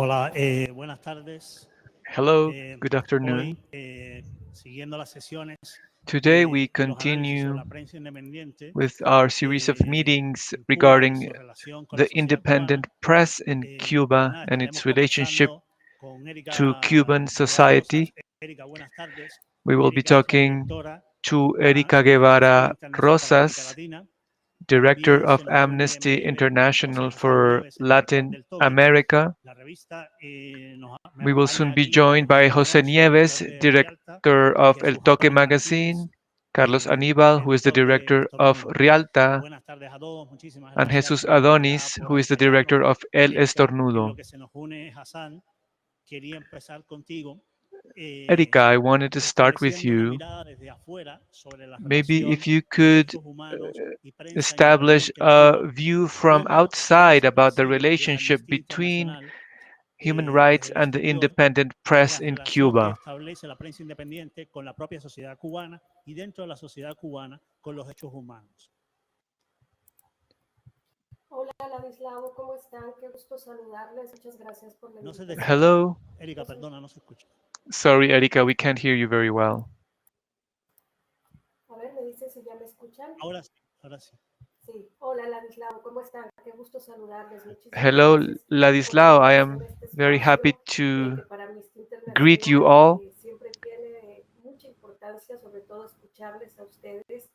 Hola, buenas tardes. Hello, good afternoon. Hoy, siguiendo las sesiones Today we y los análisis sobre continue la prensa independiente with our series of meetings en Cuba y regarding su relación con la the sociedad independent cubana. press in Y Cuba nada, and estaremos its relationship conversando con to Erika Cuban Guevara society. Rosas. Erika, buenas tardes. We will be Erika es la talking directora to de la Erika Amnistía Guevara Internacional para América Rosas, Latina. Director También of se nos une en Amnesty breve International José for Nieves, el director Latin del Toque. America. La revista me We will acompaña soon be aquí joined nuestro by compañero José Alonso, Nieves, director de Rialta, director y of El Jesús Toque Antonio Martínez, magazine, Carlos Aníbal, who is the editor de director of Estornudo. Rialta, Buenas tardes a todos, muchísimas and gracias Jesús primero ya Adonis, por who is the director acompañarnos. of El Erika, en Estornudo. lo que se nos une Jasán, quería empezar contigo. Erika, I wanted to start with Estableciendo una you. mirada desde afuera sobre la Maybe relación if you could derechos humanos y prensa establish independiente en a Cuba view y from cómo outside se about the percibe desde relationship Amnistía between Internacional human desde rights el and the exterior independent press la in relación que Cuba. establece la prensa independiente con la propia sociedad cubana y dentro de la sociedad cubana con los derechos humanos. Hola Ladislao, ¿cómo están? Qué gusto saludarles. Muchas gracias por la invitación. Hello. Erika, perdona, no se escucha. Sorry, Erika, we can't hear you very well. A ver, me dicen si ya me escuchan. Ahora sí, ahora sí. Sí. Hola Ladislao, ¿cómo están? Qué gusto saludarles. Muchísimas Hello, gracias Ladislao. I am por este very happy espacio, to que para Amnistía greet you Internacional all. Siempre tiene mucha importancia, sobre todo escucharles a ustedes.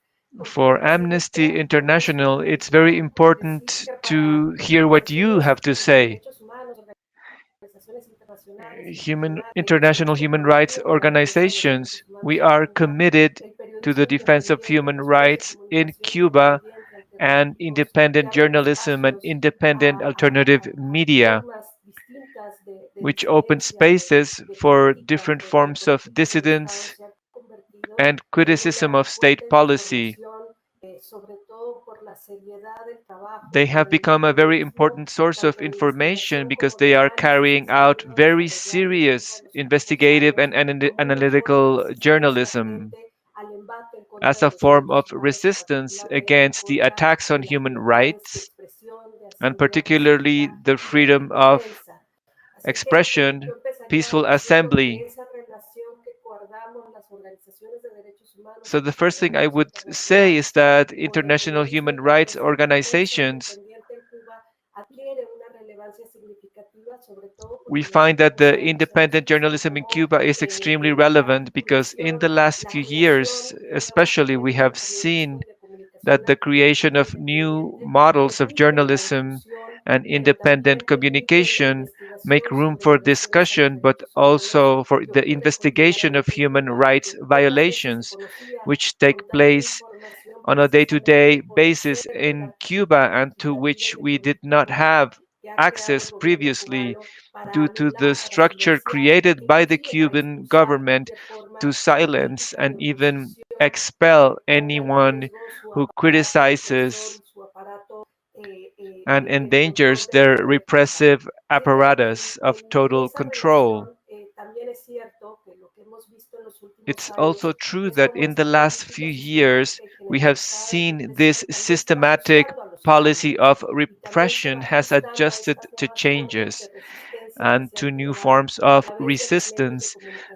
For Amnesty International, it's very important to hear what you have to say. International human rights organizations, we are committed to the defense of human rights in Cuba and independent journalism and independent alternative media, which open spaces for different forms of dissidence and criticism of state policy. They have become a very important source of information because they are carrying out very serious investigative and analytical journalism as a form of resistance against the attacks on human rights, and particularly the freedom of expression, peaceful assembly. So the first thing I would say is that international human rights organizations, we find that the independent journalism in Cuba is extremely relevant because in the last few years, especially, we have seen that the creation of new models of journalism and independent communication make room for discussion, but also for the investigation of human rights violations, which take place on a day-to-day basis in Cuba and to which we did not have access previously due to the structure created by the Cuban government to silence and even expel anyone who criticizes and endangers their repressive apparatus of total control. It's also true that in the last few years, we have seen this systematic policy of repression has adjusted to changes and to new forms of resistance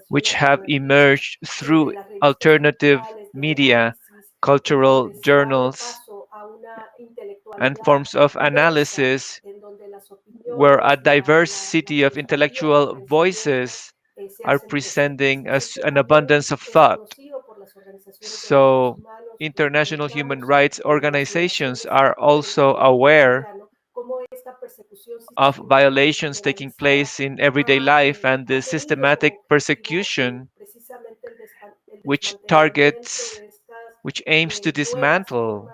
which have emerged through alternative media, cultural journals, and forms of analysis where a diversity of intellectual voices are presenting as an abundance of thought. So, international human rights organizations are also aware of violations taking place in everyday life and the systematic persecution which targets, which aims to dismantle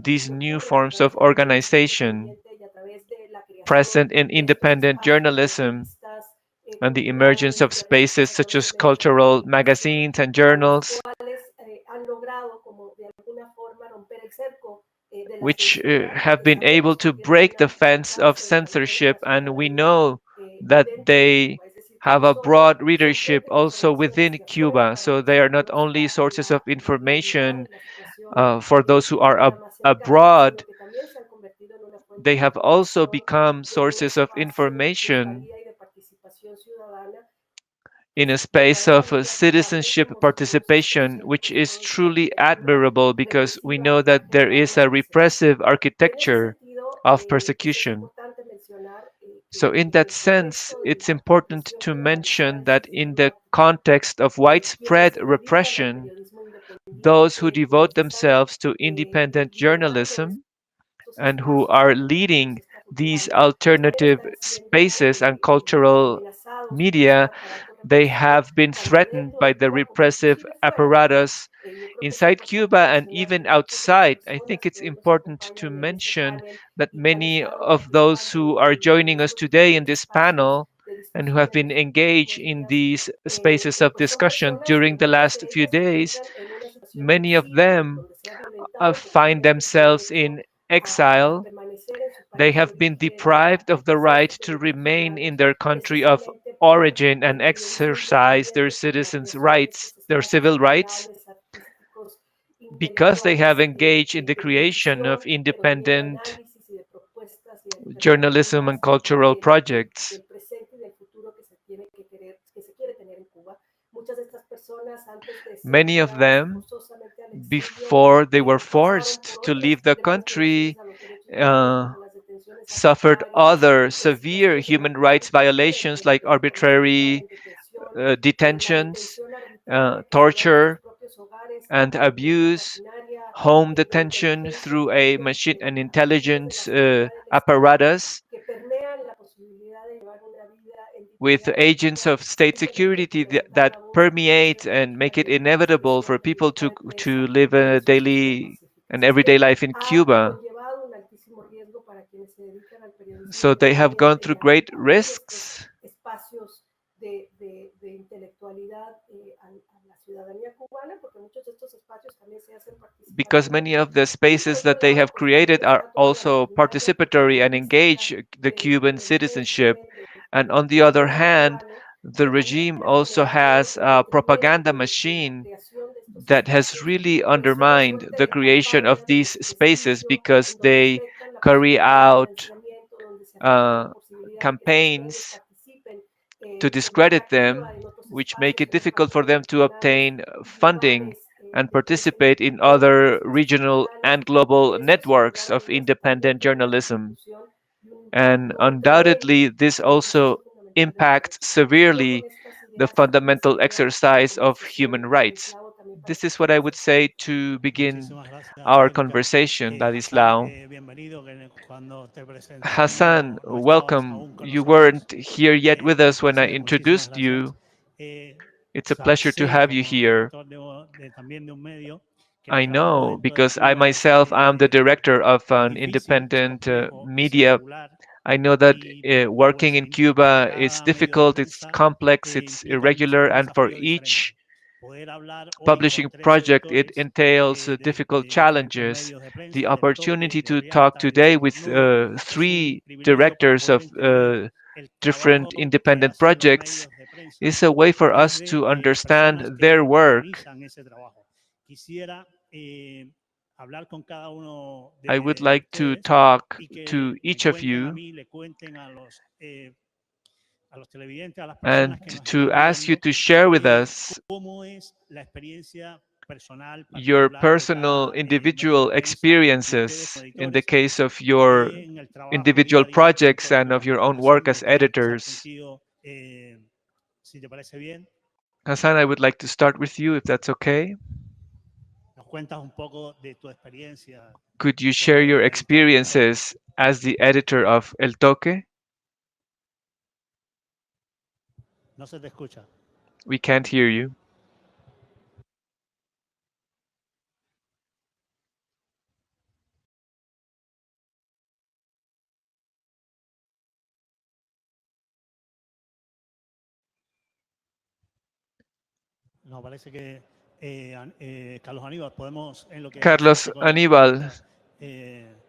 these new forms of organization present in independent journalism and the emergence of spaces such as cultural magazines and journals, which have been able to break the fence of censorship, and we know that they have a broad readership also within Cuba. So they are not only sources of information for those who are abroad, they have also become sources of information in a space of citizenship participation, which is truly admirable because we know that there is a repressive architecture of persecution. So, in that sense, it's important to mention that in the context of widespread repression, those who devote themselves to independent journalism and who are leading these alternative spaces and cultural media, they have been threatened by the repressive apparatus inside Cuba and even outside. I think it's important to mention that many of those who are joining us today in this panel and who have been engaged in these spaces of discussion during the last few days, many of them find themselves in exile. They have been deprived of the right to remain in their country of origin and exercise their citizens' rights, their civil rights, because they have engaged in the creation of independent journalism and cultural projects. Many of them, before they were forced to leave the country, uh, suffered other severe human rights violations like arbitrary detentions, torture, and abuse, home detention through a machine and intelligence apparatus with agents of state security that permeate and make it inevitable for people to live a daily and everyday life in Cuba. So they have gone through great risks because many of the spaces that they have created are also participatory and engage the Cuban citizenship. And on the other hand, the regime also has a propaganda machine that has really undermined the creation of these spaces because they carry out campaigns to discredit them, which make it difficult for them to obtain funding and participate in other regional and global networks of independent journalism. And undoubtedly, this also impacts severely the fundamental exercise of human rights. This is what I would say to begin Muchísimas gracias, our Erika. conversation, Jasán, Ladislao. bienvenido, que cuando te presenté Hassan, no estabas welcome. aún con You nosotros. weren't here yet with Un us when I placer, muchísimas introduced gracias. you. It's a pleasure to Sé have you como here. director también de un medio que el I trabajo know dentro de because I Cuba myself am the director of es an difícil, es independent complejo, es media. irregular I know that y working pues in Cuba is cada medio de difficult, it's prensa complex, it's implica irregular, un and for desafío diferente. each Poder hablar hoy con publishing tres project, it editores entails difficult de diferentes challenges. medios de The prensa, del Toque, opportunity de to talk Rialta y de today with Estornudo, es un three privilegio para directors poder of entender el trabajo different que independent hacen los projects medios de prensa is a way for us to desde personas understand their que work. organizan ese trabajo. Quisiera hablar con cada uno I would de like to ustedes talk y to que me each of cuenten a you mí, le cuenten a los televidentes, a las and personas que nos to están ask you viendo, to share with us cómo es la experiencia personal, your particular de personal cada medio de individual prensa y ustedes como experiences in the editores case of your en el trabajo día individual a día projects dentro de and of Cuba. your own work Hassan, me as gustaría empezar editors. contigo, si te parece bien. Hassan, I would like to start with you if that's okay. Nos cuentas un poco de tu experiencia Could you share como your editor del Toque. experiences as the editor of El Toque? No se te escucha. We can't hear you. No, parece que Carlos Aníbal, podemos, en lo que Hassan Carlos se Aníbal, conecta,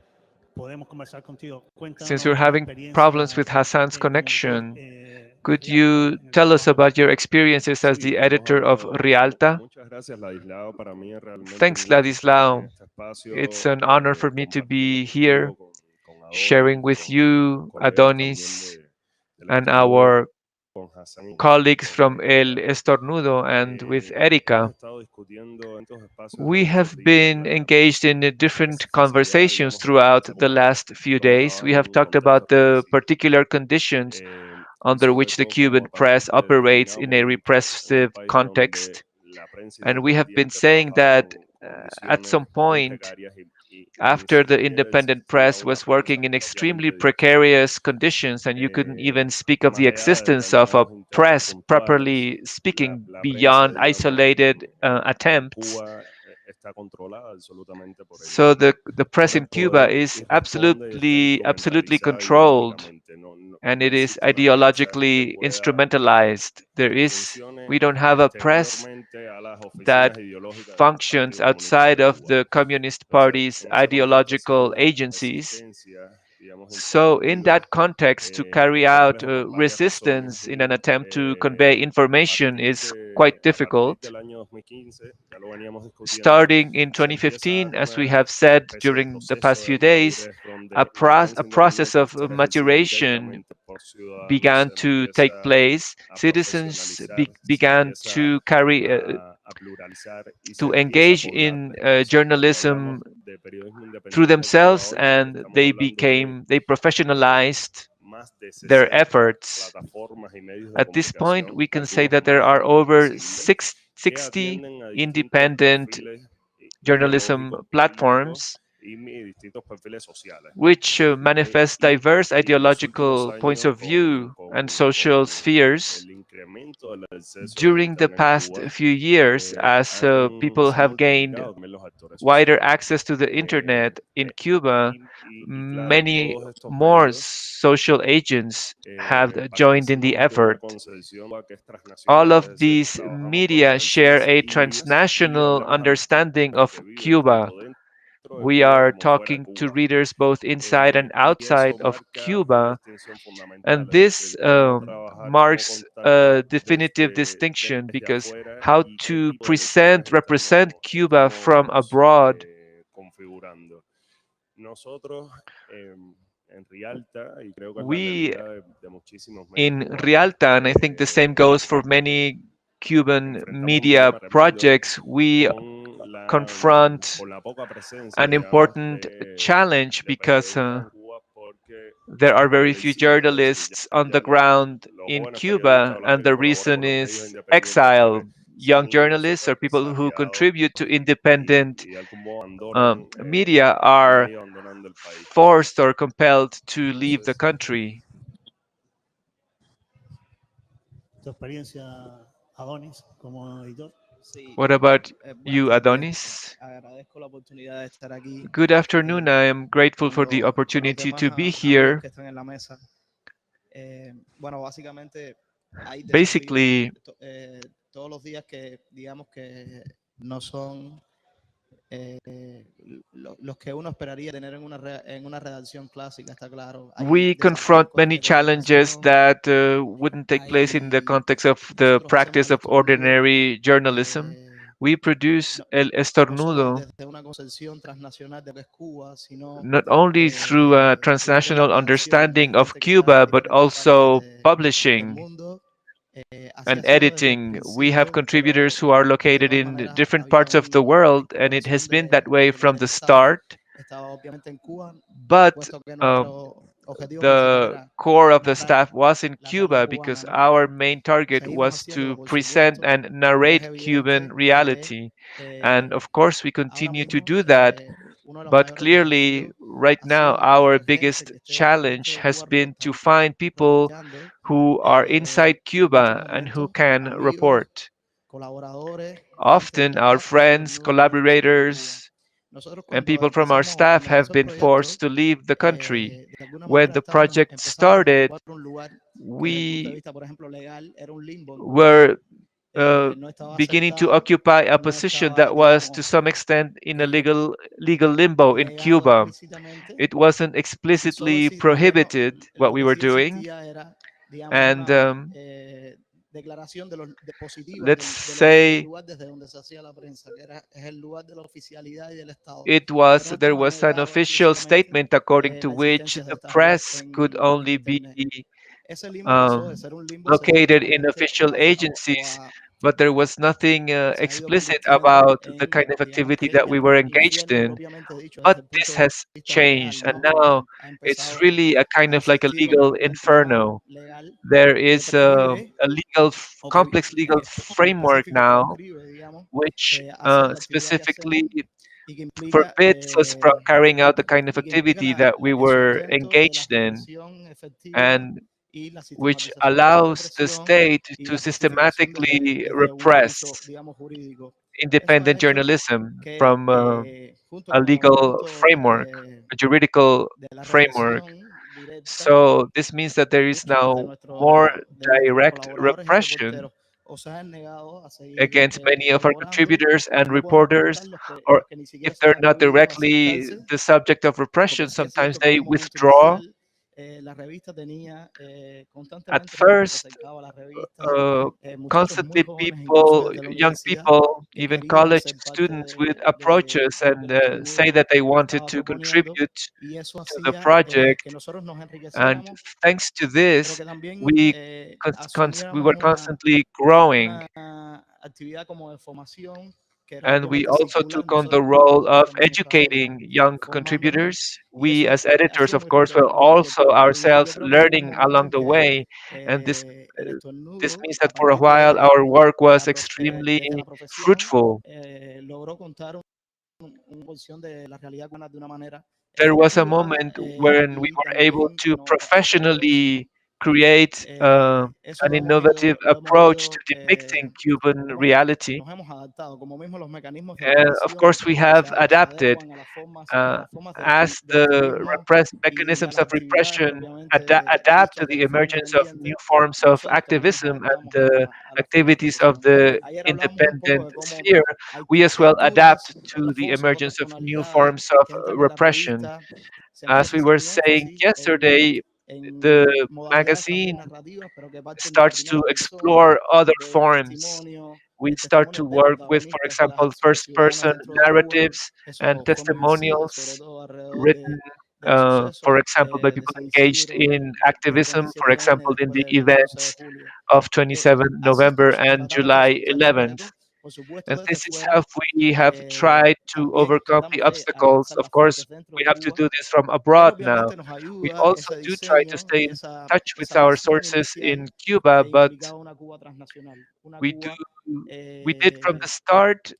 podemos conversar contigo. since you're Cuéntanos tu having problems experiencia with Hassan's como editor connection, de could Rialta you en el tell us trabajo. about your experiences as the Sí, estamos editor of hablando. Rialta? Muchas gracias, Ladislao. Para mí es realmente Thanks, un gusto estar en Ladislao. este It's espacio an honor for me to compartiendo be here. contigo, con sharing with you, Adonis, and our colleagues from El Estornudo and with Erika. We have been engaged in different conversations throughout the last few days. We have talked about the particular conditions under which the Cuban press operates in a repressive context. And we have been saying that at some point, after the independent press was working in extremely precarious conditions, and you couldn't even speak of the existence of a press, properly speaking, beyond isolated attempts. So the press in Cuba is absolutely controlled, and it is ideologically instrumentalized. We don't have a press that functions outside of the Communist Party's ideological agencies. So, in that context, to carry out resistance in an attempt to convey information is quite difficult. Starting in 2015, as we have said during the past few days, a process of maturation began to take place. Citizens began to to engage in journalism through themselves, and they professionalized their efforts. At this point, we can say that there are over 60 independent journalism platforms which manifest diverse ideological points of view and social spheres. During the past few years, as people have gained wider access to the internet in Cuba, many more social agents have joined in the effort. All of these media share a transnational understanding of Cuba. We are talking to readers both inside and outside of Cuba, and this marks a definitive distinction, because how to represent Cuba from abroad. We in Rialta, and I think the same goes for many Cuban media projects, we confront an important challenge, because there are very few journalists on the ground in Cuba, and the reason is exile. Young journalists or people who contribute to independent media are forced or compelled to leave the country. Tu experiencia, Adonis, como editor. What about you, Adonis? Good afternoon. I am grateful for the opportunity to be here. Basically, we confront many challenges that wouldn't take place in the context of the practice of ordinary journalism. We produce El Estornudo not only through a transnational understanding of Cuba, but also publishing and editing. We have contributors who are located in different parts of the world, and it has been that way from the start. But the core of the staff was in Cuba, because our main target was to present and narrate Cuban reality. And of course, we continue to do that. But clearly, right now, our biggest challenge has been to find people who are inside Cuba and who can report. Often, our friends, collaborators, and people from our staff have been forced to leave the country. When the project started, we were beginning to occupy a position that was to some extent in a legal limbo in Cuba. It wasn't explicitly prohibited what we were doing, and let's say there was an official statement according to which the press could only be um, located in official agencies, but there was nothing explicit about the kind of activity that we were engaged in. But this has changed, and now it's really a kind of like a legal inferno. There is a complex legal framework now, which specifically forbids us from carrying out the kind of activity that we were engaged in, and which allows the state to systematically repress independent journalism from a legal framework, a juridical framework. So this means that there is now more direct repression against many of our contributors and reporters, or if they're not directly the subject of repression, sometimes they withdraw. At first, uh, constantly young people, even college students, would approach us and say that they wanted to contribute to the project. And thanks to this, we we were constantly growing, and we also took on the role of educating young contributors. We, as editors, of course, were also ourselves learning along the way, and this means that for a while our work was extremely fruitful. There was a moment when we were able to professionally create an innovative approach to depicting Cuban reality. And of course, we have adapted uh, as the mechanisms of repression adapt to the emergence of new forms of activism and the activities of the independent sphere. We as well adapt to the emergence of new forms of repression. As we were saying yesterday, the magazine starts to explore other forms. We start to work with, for example, first person narratives and testimonials written, for example, by people engaged in activism, for example, in the events of 27 November and July 11th. And this is how we have tried to overcome the obstacles. Of course, we have to do this from abroad now. We also do try to stay in touch with our sources in Cuba, but we do we did from the start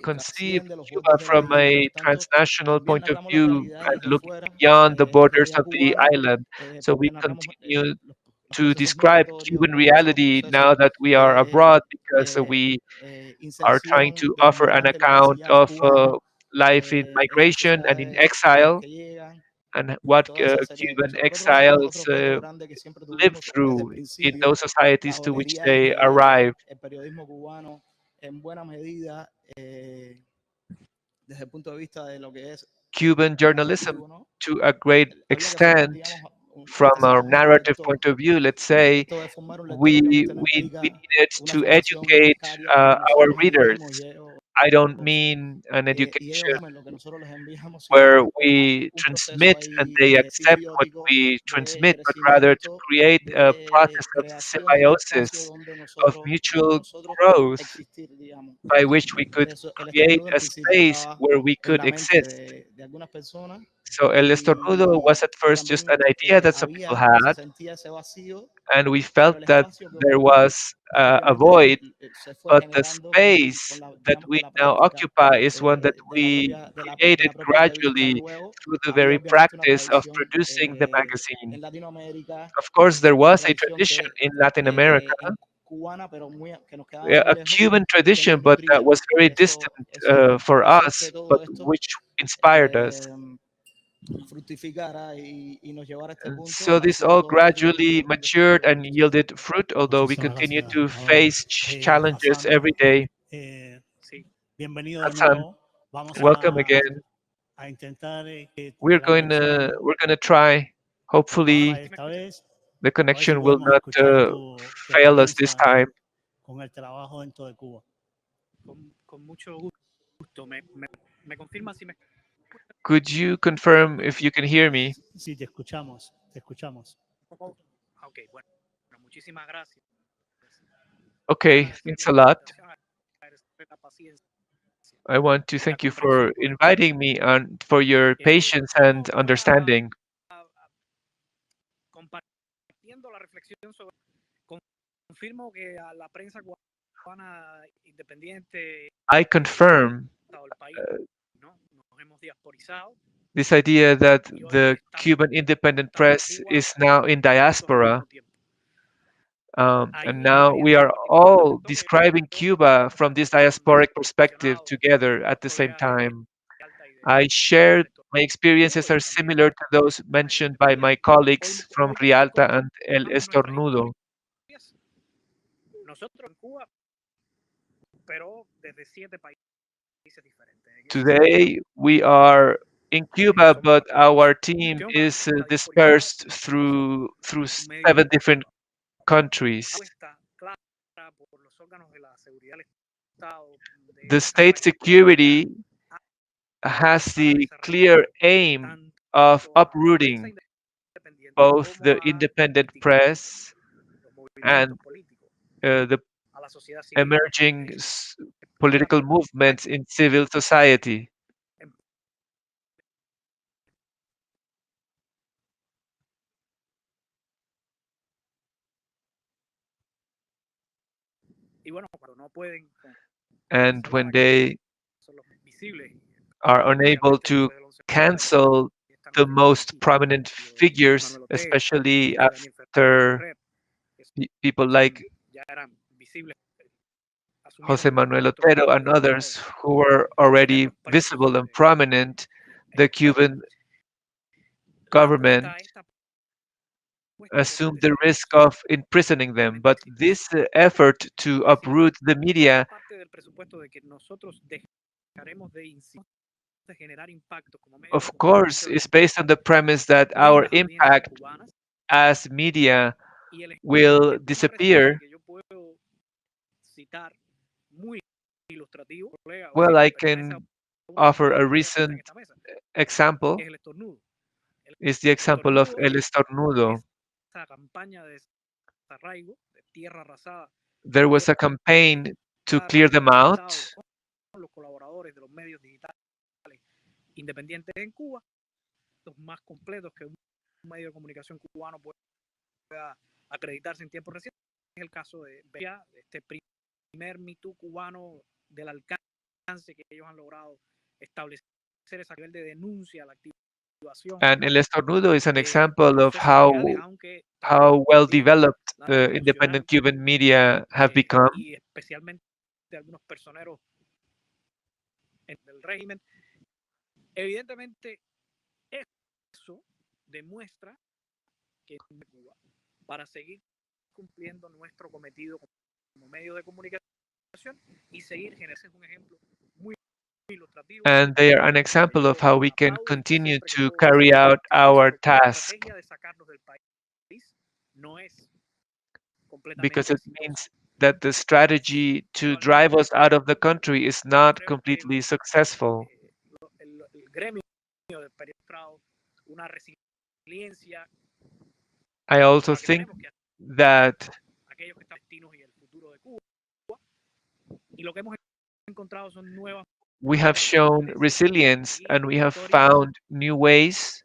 conceive Cuba from a transnational point of view and looking beyond the borders of the island. So we continue to describe Cuban reality now that we are abroad, because we are trying to offer an account of life in migration and in exile, and what Cuban exiles live through in those societies to which they arrive. Cuban journalism, to a great extent, from our narrative point of view, let's say, we needed to educate our readers. I don't mean an education where we transmit and they accept what we transmit, but rather to create a process of symbiosis, of mutual growth, by which we could create a space where we could exist. So El Estornudo was at first just an idea that some people had, and we felt that there was a void, but the space that we now occupy is one that we created gradually through the very practice of producing the magazine. Of course, there was a tradition in Latin America, a Cuban tradition, but that was very distant for us, but which inspired us. And so this all gradually matured and yielded fruit, although we Muchísimas continue gracias, to Adonis. face challenges Jasán, every day. sí, bienvenido de Hassan, nuevo. Vamos welcome again. a intentar que la conexión We're gonna try. mejore Hopefully, esta vez. the A ver si connection will podemos not escuchar tu fail us this experiencia time. con el trabajo dentro de Cuba. Con mucho gusto. ¿Me confirma si me Could you confirm if you can hear me? Sí, te escuchamos, te escuchamos. Ok, bueno, muchísimas gracias. Okay, thanks a lot. I want to thank you for inviting me and for your patience and understanding. Compartiendo la reflexión sobre, confirmo que a la prensa cubana independiente I confirm el país, ¿no? Nos hemos diasporizado. this idea that the Cuban independent press is now in diaspora. And now we are all describing Cuba from this diasporic perspective together at the same time. I shared my experiences are similar to those mentioned by my colleagues from Rialta and El Estornudo. Nosotros en Cuba, pero desde 7 países diferentes. Today we are in Cuba, but our team is dispersed through 7 different countries. The state security has the clear aim of uprooting both the independent press and the emerging political movements in civil society. And when they are unable to cancel the most prominent figures, especially after people like José Manuel Otero and others who were already visible and prominent, the Cuban government assumed the risk of imprisoning them. But this effort to uproot the media, of course, is based on the premise that our impact as media will disappear. Well, I can offer a recent example. Is the example of El Estornudo. There was a campaign to clear them out. Acreditarse en tiempo reciente es el caso de este primer Me Too cubano del alcance que ellos han logrado establecer ese nivel de denuncia a la activación. And El Estornudo is an example of how well developed independent Cuban media have become. Y especialmente algunos personeros del régimen. Evidentemente, eso demuestra que Cuba, para seguir cumpliendo nuestro cometido como medio de comunicación y seguir generando un ejemplo muy ilustrativo. And they are an example of how we can continue to carry out our task, because it means that the strategy to drive us out of the country is not completely successful. I also think that we have shown resilience and we have found new ways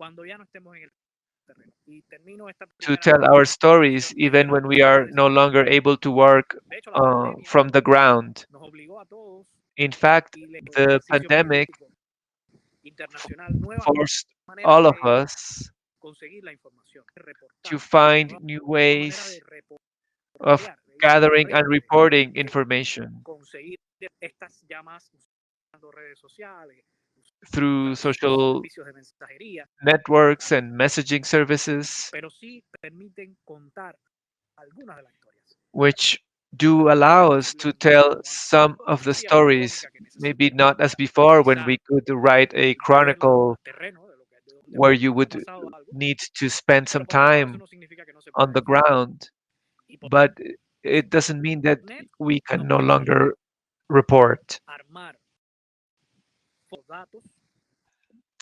to tell our stories even when we are no longer able to work from the ground. In fact, the pandemic forced all of us to find new ways of gathering and reporting information through social networks and messaging services, which do allow us to tell some of the stories, maybe not as before when we could write a chronicle where you would need to spend some time on the ground. But it doesn't mean that Internet we can nos no permite longer report. armar datos,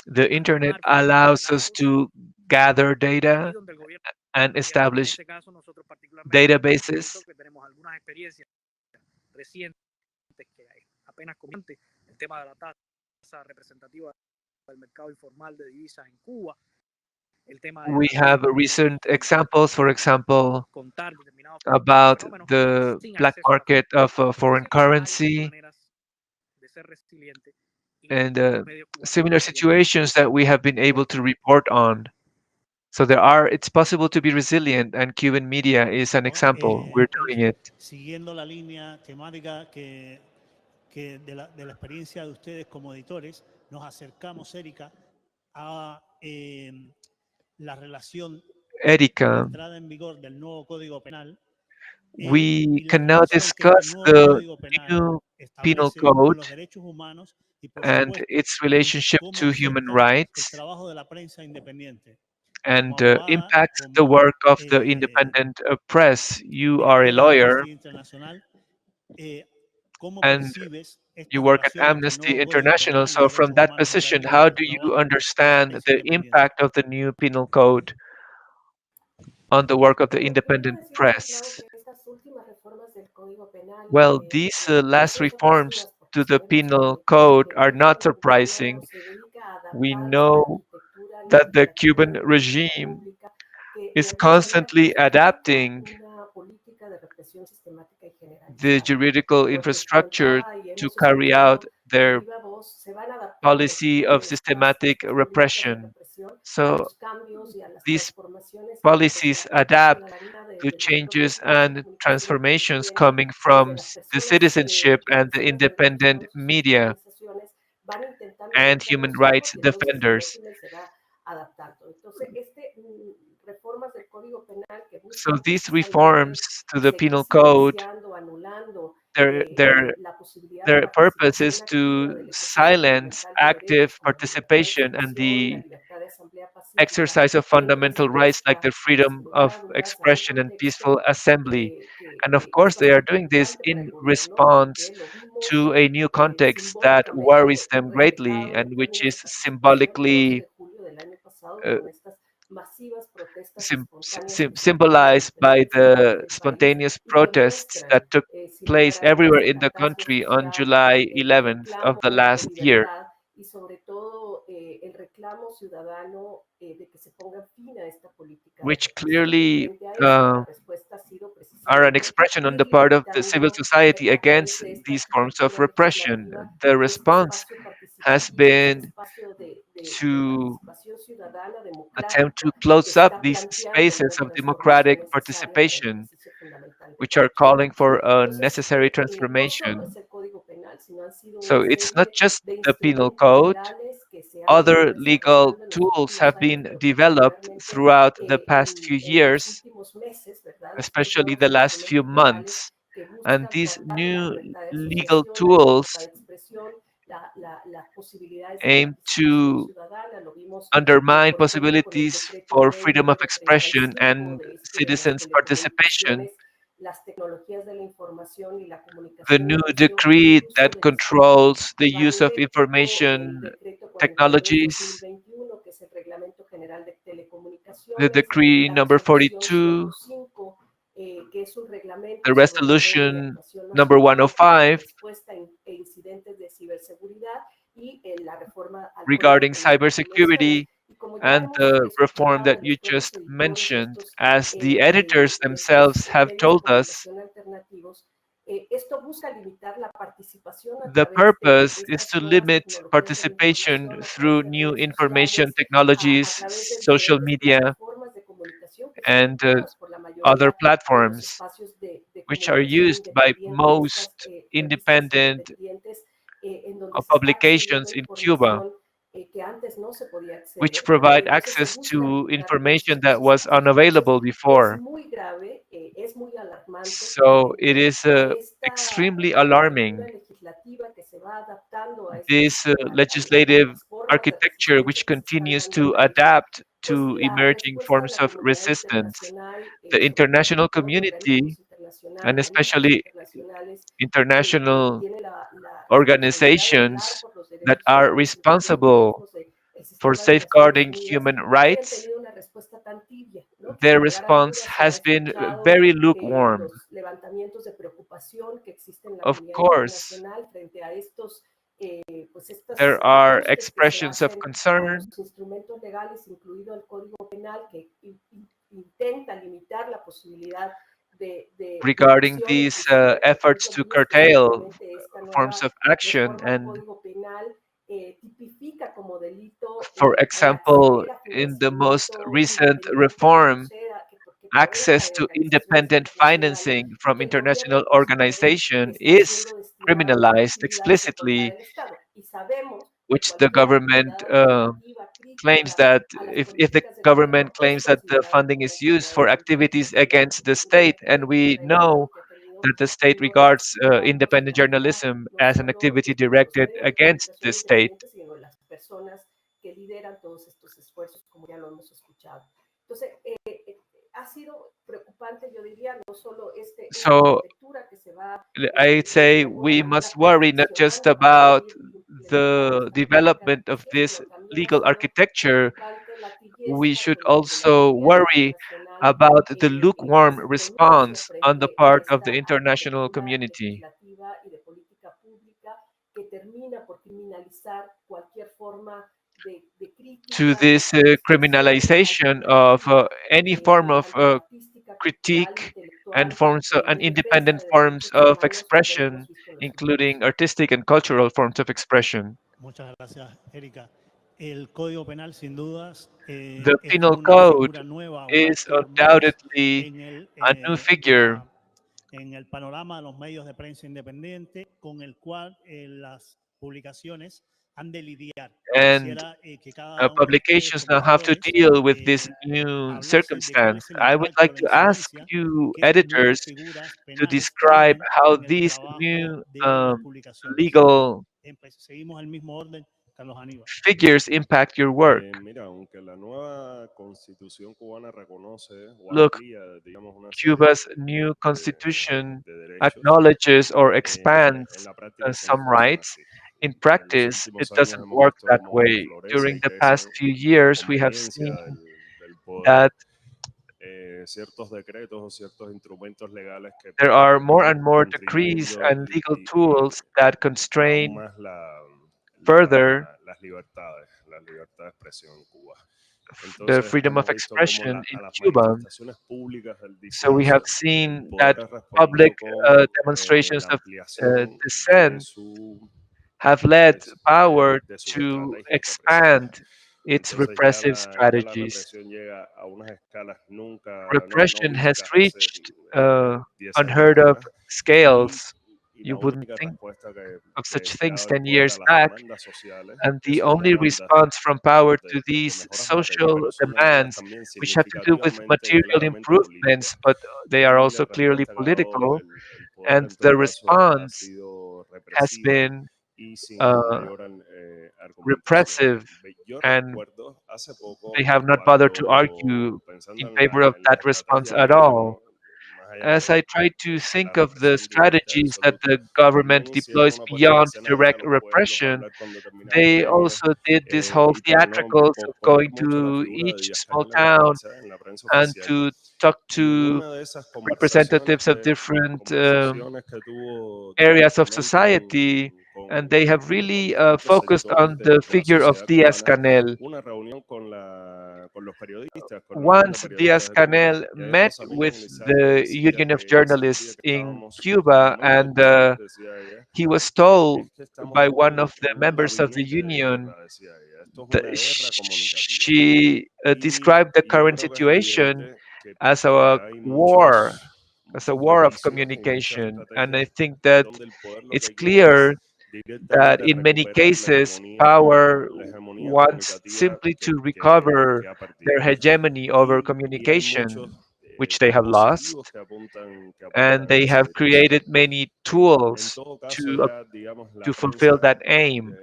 The internet armar allows us datos, to gather allí data donde el gobierno and en establish ese caso nosotros particularmente databases. que tenemos algunas experiencias recientes que apenas comente el tema de la tasa representativa del mercado informal de divisas en Cuba, el tema de We have recent examples, for example, contar determinados about fenómenos the sin black acceso a la market of foreign hay currency maneras de ser resiliente y and los medios cubanos similar están siguiendo situations that we have been able to report on. So it's possible to be resilient, and Cuban media is an ¿no? example. We're doing it. Siguiendo la línea temática que de la experiencia de ustedes como editores, nos acercamos, Erika, a la relación de la Erika, entrada en vigor del nuevo Código Penal we y la can now relación que este discuss nuevo the Código Penal new penal establece con code los derechos humanos y, por and supuesto, its con relationship cómo to human afecta el rights trabajo de la prensa independiente. Como and abogada, impacts the como work of the independent press. You are a directora de lawyer Amnesty Internacional, ¿cómo and percibes esta you work at relación entre el Amnesty nuevo Código International. Penal y So, from derechos that humanos position, relativos how al do you trabajo de la understand prensa the independiente? impact of the new penal code on the work of the Primero independent decir, Ladislao, press? que estas últimas reformas del Código Penal, Well, these no last son reforms sorpresivas porque to the sabemos penal code que el are not régimen cubano surprising. se dedica a We adaptarse a la know arquitectura that the legislativa Cuban de la República regime Pública, que de is alguna manera constantly justifica adapting una política de represión sistemática y the generalizada. juridical Como les infrastructure comentaba y to hemos carry out escuchado de their viva voz, se van adaptando policy of systematic estas políticas de repression. represión a So los cambios y a las these transformaciones desde policies la propia adapt ciudadanía, to desde los propios changes medios de and comunicación transformations independientes, coming desde from las the personas citizenship que and the defensores de derechos independent humanos y sus media organizaciones van intentando and adaptar human los rights tiempos y entonces el defenders. régimen se va adaptando. Entonces, reformas del Código Penal que So buscan these precisamente reforms to the seguir penal code, silenciando, anulando their their la posibilidad de their purpose participación is activa to del ejercicio silence fundamental de active derechos como la libertad de participation and expresión, la the libertad de asamblea pacífica, exercise of en donde fundamental se rights like busca, the freedom sin lugar of a dudas, en un expression and peaceful contexto assembly. And of course, es they are bastante doing this preocupante para in el gobierno response porque lo vimos to a new context that worries simbólicamente them greatly reflejado en and which términos is de participación el 12 symbolically de julio del año pasado uh, con estas masivas protestas espontáneas que se dieron en symbolized by diferentes partes the del país spontaneous y que protests that muestran, took sin lugar place a dudas, everywhere el in the hartazgo country on social, July el 11th of reclamo the de last year, libertad y sobre todo el reclamo ciudadano de que se ponga fin a esta política de which represión. Y clearly frente a esto, la respuesta ha sido are an precisamente expression on ir the part of the civil limitando society a against través de esta these forms of arquitectura repression. legislativa The este response espacio has participativo, este been espacio de to participación ciudadana attempt to democrática que close up está these planteando spaces una of democratic transformación necesaria para el participation, ejercicio fundamental de which are derechos. calling for a Entonces, necessary no solo transformation. es el Código Penal, sino han sido So una it's not serie just de the penal instrumentos code. legales que se han ido Other legal desarrollando en los tools últimos have años, been pero developed particularmente throughout the past few en los years, últimos meses, ¿verdad? Estos especially nuevos the last few instrumentos legales months. que And buscan these coartar la new libertad de legal asociación, la tools libertad de expresión, las posibilidades de aim participación to ciudadana. Lo vimos, undermine por ejemplo, con el possibilities decreto for ley freedom of número expression 35 and de esto de las citizens' participation. telecomunicaciones, las tecnologías de la información y la The comunicación y new el uso, decree uso that de los mismos. controls the Va use of idéntico el information decreto 42 technologies, 2021 que es el Reglamento General de the Telecomunicaciones, decree la number resolución 42, 105, que es un the reglamento sobre el nivel de resolution actuación number nacional para la 105 respuesta incidentes de ciberseguridad y la reforma al Código regarding Penal que tú mencionas. cybersecurity, Y como ya and hemos the reform escuchado that de you los propios just editores de mentioned. As the editors estos themselves have medios de told us, comunicación alternativos, esto busca limitar la participación a the través de purpose is estas to nuevas limit tecnologías de la participation información, a través through de new redes information sociales, a technologies, través de social diferentes media, plataformas de comunicación que son and ocupadas por la other mayoría de los platforms, espacios de which are comunicación used by independiente, de estas most revistas independent independientes, en donde se está accediendo publications a in Cuba, información que antes no se podía which acceder, ¿verdad? Y provide entonces se access busca to limitar information that esos was espacios. Entonces, unavailable es before. muy grave, es muy alarmante So it frente is a esta extremely arquitectura alarming, legislativa que se va adaptando a this a legislative las formas de architecture, resistencia which que se están continues dando en to México, adapt pues to la emerging respuesta de forms la of comunidad resistance. internacional, The sobre todo international de organismos community internacionales internacional, and organismos especially internacionales que international tiene la responsabilidad de velar organizations por los that derechos are de los responsible ciudadanos del for sistema de Naciones safeguarding Unidas human hayan rights, tenido una respuesta tan tibia, ¿no? Que their sin lugar a response dudas se ha has been escuchado very lukewarm. los levantamientos de preocupación que existen en la Of comunidad course, internacional frente a estos pues estos there are ajustes que se expressions of hacen a los concern instrumentos legales, incluido el Código Penal, que intenta limitar la posibilidad de regarding acción en these prisión. efforts Recuerdo to muy curtail específicamente esta forms nueva of action. reforma al And Código Penal tipifica como delito for el example, acceder a in the most financiamiento recent independiente reform, que provenga access de to organizaciones independent internacionales financing y from que el international gobierno considere que organization está is siendo destinado para criminalized actividades en contra explicitly, del Estado. Y sabemos que which the cualquier government actividad operativa claims crítica that a las if the políticas del government gobierno es claims that the considerada funding como una is used actividad for delictiva. activities Y bueno, against the esta es una state, and we política del know Estado que ha tenido that the state uno de los regards impactos independent en la vida journalism no as an solo activity de los directed medios de against comunicación the state. independientes, sino de las personas que lideran todos estos esfuerzos, como ya lo hemos escuchado. Entonces, ha sido preocupante, yo diría, no solo esta So arquitectura que se va I'd say de alguna we manera must worry not just perfeccionando para about ir implementando the esta política de development of prisión, this sino también ha legal sido architecture, preocupante la we tibieza should con la que la also comunidad worry internacional about the pues lukewarm se pronuncia response on the frente a part of the esta international arquitectura community legislativa y de política pública que termina por criminalizar cualquier forma de to crítica this o de expresión criminalization of alternativa, any form of tanto artística, cultural, critique and intelectual, forms and en defensa independent de forms derechos of humanos, como ya lo hemos expression, visto en los including últimos artistic and cultural forms of expression. Muchas gracias, Erika. El Código Penal, sin dudas, The es penal como una code figura nueva, una is actor más undoubtedly en a new figure, en el panorama de los medios de prensa independiente, con el cual las publicaciones han de lidiar. and Quisiera que cada uno de ustedes publications como now have to editores deal with this new hablase de cuál circumstance. es el I would impacto, like la to ask incidencia you, que estas nuevas editors, figuras to penales describe tienen how en el these trabajo new de las publicaciones. legal Seguimos el mismo orden, Carlos Aníbal. figures impact your work. Mira, aunque la nueva constitución cubana reconoce o Look, amplía, digamos, una serie Cuba's new constitution de derechos, acknowledges or en expands la práctica eso no some funciona rights. así. In En los practice, it últimos años doesn't hemos work visto that cómo way. florece During y the crece past few a years, we have conveniencia seen del poder that ciertos decretos o ciertos instrumentos legales que there van are more and more decrees constriyendo and legal tools that aún constrain más further las la libertad de expresión en Cuba. the Entonces freedom of hemos visto cómo expression in a las Cuba. manifestaciones públicas del So we have disenso, el seen that poder ha respondido public con demonstrations la of ampliación dissent have led power de sus to estrategias represivas. expand its Entonces repressive ya la strategies. represión llega a unas escalas no Repression has vistas hace reached 10 años unheard of atrás y, scales. y You la wouldn't única think respuesta of such que ha things dado el 10 poder a years las back, demandas sociales, and que the son only demandas, response from power digamos, to de these mejoras materiales, social pero son demandas demands, también which have to do with significativamente y material claramente políticas. improvements, but they are Y la also clearly respuesta que ha dado political, el poder and en the todo caso ha response sido has represiva been y sin uh, mayor argumentación. repressive, Yo and recuerdo hace they poco have not bothered to cuando, argue pensando in favor of en las that response estrategias del at all. gobierno, más allá As I try to de la think of the represión directa y strategies that absoluta, the también government hicieron deploys una puesta en beyond escena de ir a direct los pueblos a repression, hablar con determinados they gremios also did this whole y theatricals of poner going mucho la to figura de each Díaz small Canel town en la prensa and oficial. to talk Y to una de esas representatives of different conversaciones que tuvo Díaz areas of Canel society, and they have con really distintos focused sectores on the de la figure of sociedad cubana, Diaz-Canel. una reunión con los periodistas, con la Unión de Once Periodistas de Cuba, Diaz-Canel y ahí el met Rosamillo with Anglizarte the decía Union of que él sentía Journalists que in estábamos, Cuba, no and directamente, decía ella, he was told es que estamos by one of the en un members of the gabinete de union guerra, decía ella, esto es that una guerra comunicativa. she described the Y yo current creo que es situation evidente as que a hay war, as a muchos war of juicios y muchas communication. And I estrategias think that donde el poder lo it's que quiere clear es that directamente in many recuperar cases, power la hegemonía wants comunicativa simply to que recover ha their perdido. hegemony over Y hay muchos communication, which they have dispositivos lost, que and apuntan en they esa have dirección. created many En tools todo caso, to ya, digamos, la to fulfill prensa that aim.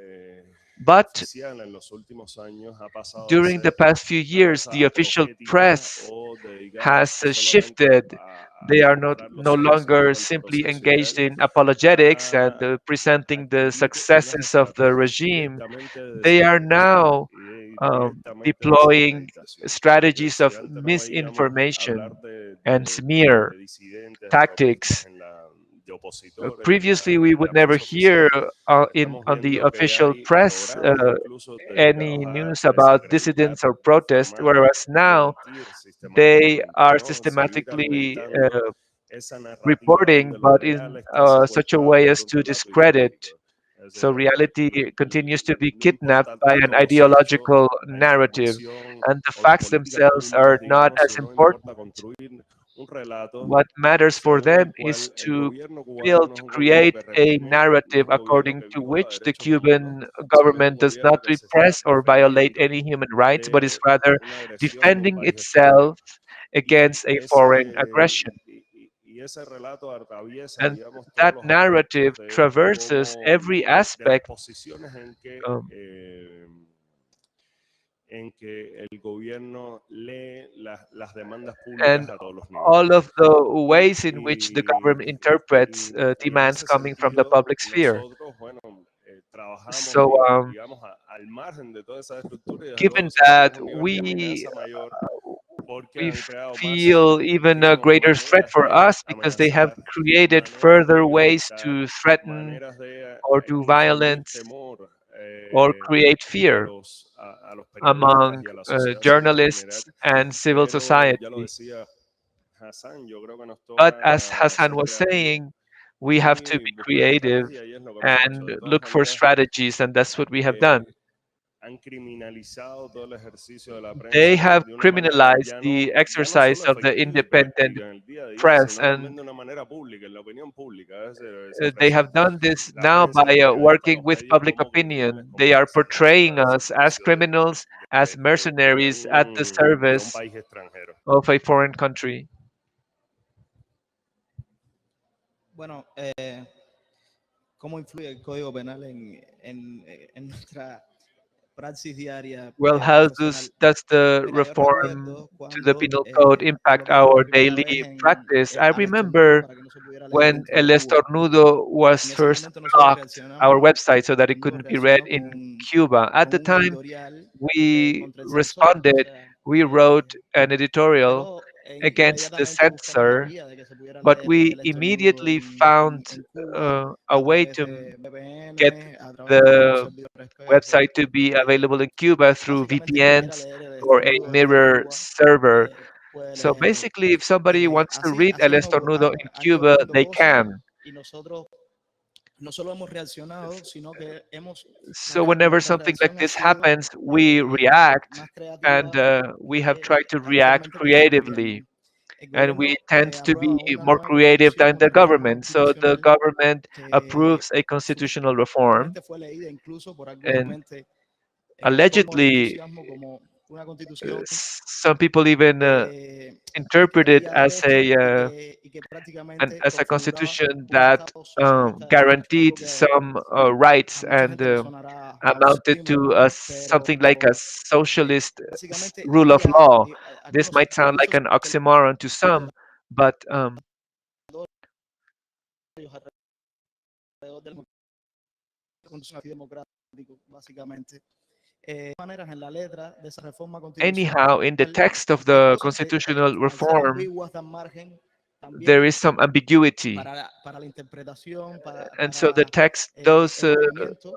But oficial en los últimos años ha pasado a during the ser past few una years, cosa the official apologética press o dedicada has solamente shifted. They a are not mostrar no los éxitos longer del simply proceso engaged ideal, in apologetics and a presenting the escribir unas successes of the estrategias regime. directamente de They are desinformación now y directamente de deploying desacreditación. strategies Si of antes no veíamos hablar misinformation and smear de disidentes, de tactics. artistas, de opositores Previously, we en would la never prensa hear oficial, in estamos on the viendo que official hay press programas incluso any dedicados a news about desacreditar, dissidents or protests, difamar, whereas now mentir they sistemáticamente, are ¿no? Seguir systematically alimentando esa narrativa reporting, donde lo but real in está such a secuestrado way por as un to relato discredit. ideológico. Es So decir, reality continues to be no kidnapped importan by an tanto los hechos, ideological la narrative, información and the o las facts políticas themselves públicas, are not digamos, as sino importa important. construir un relato What matters for según them el is cual el to gobierno cubano build, no es to un gobierno create que a reprime, no es narrative un gobierno according que to viola which the derechos humanos, Cuban sino es un government does not gobierno que se está repress or violate defendiendo any human rights, but is de rather una agresión de un defending país extranjero. itself against a foreign aggression. Y ese relato atraviesa, And digamos, todos that los narrative aspectos de traverses cómo, every de las aspect posiciones um, en que el gobierno lee las demandas and públicas a todos los all niveles. of the ways in which the Y, government interprets y en demands ese coming from the sentido, public sphere. nosotros, bueno, trabajamos, So, digamos, al margen de toda esa estructura y desde luego given sentimos that un nivel de we amenaza mayor porque we han creado más feel even a mecanismos o greater threat maneras for de us because they have amenazar, created maneras de further ways violentar, to threaten maneras de or do infundir violence temor or create fear a los periodistas among y a la sociedad civil en general. journalists and civil Pero ya lo society. decía Jasán, yo creo que nos But as toca Hassan ser was creativos saying, we have to y be buscar creative estrategias y es lo que hemos hecho. and De todas look for maneras, strategies, and that's what we have done. han criminalizado todo el ejercicio de la They prensa have de una manera criminalized the ya no exercise solo of the efectiva y independent práctica en el día a día, press, sino and también de una manera pública, en la opinión pública. Es decir, esa they presión. have done this La now prensa, los by periodistas, working los with medios public como criminales, opinion. como They are mercenarios portraying al us as servicio criminals, as mercenaries at the de un service país extranjero. of a foreign country. Bueno, ¿cómo influye el Código Penal en nuestra praxis diaria Well, how profesional? does the Mira, yo reform recuerdo to the cuando penal code impact coloqué por our primera vez daily practice? I al estornudo remember para que no se pudiera leer when dentro El de Cuba. Estornudo was En ese first momento nosotros blocked our reaccionamos, website so that it Estornudo couldn't be read reaccionó in Cuba. At the con un time, editorial we contra el censor, o responded, sea, we wrote an editorial pero against the inmediatamente buscamos la censor, vía de que se pudiera but leer we el estornudo immediately found en Cuba a a way través to de get VPN, a través de un the servidor espejo, website to be available in Cuba through básicamente quien quiera VPNs leer el or a estornudo desde mirror Cuba server. puede So leerlo. basically, if somebody wants to read Así El Estornudo in han ido Cuba, ocurriendo they cosas can. y nosotros no solo hemos reaccionado, sino que So whenever nuestra something like reacción ha this sido happens, we react, más and creativa. we have tried to react Lamentablemente creatively, el and we gobierno tend to be aprueba una more nueva creative than constitución, the una reforma government. So the constitucional government que approves a constitutional reform, supuestamente fue leída incluso por alguna and gente con allegedly, entusiasmo como una constitución some people even que interpret it traía as derechos a y que prácticamente as a configuraba constitution un that Estado socialista de derecho, guaranteed algo que some rights a mucha and gente le sonará a amounted to oxímoron, pero something like a socialist básicamente rule of law. This algunos might sound like incluso an oxymoron to some, but alrededor del constitucional y democrático, básicamente. Maneras en la letra de esa reforma constitucional anyhow, in the text of hay the cosas que constitutional al ser reform, ambiguas dan margen there también is some ambiguity. para la interpretación, And so the text, el those movimiento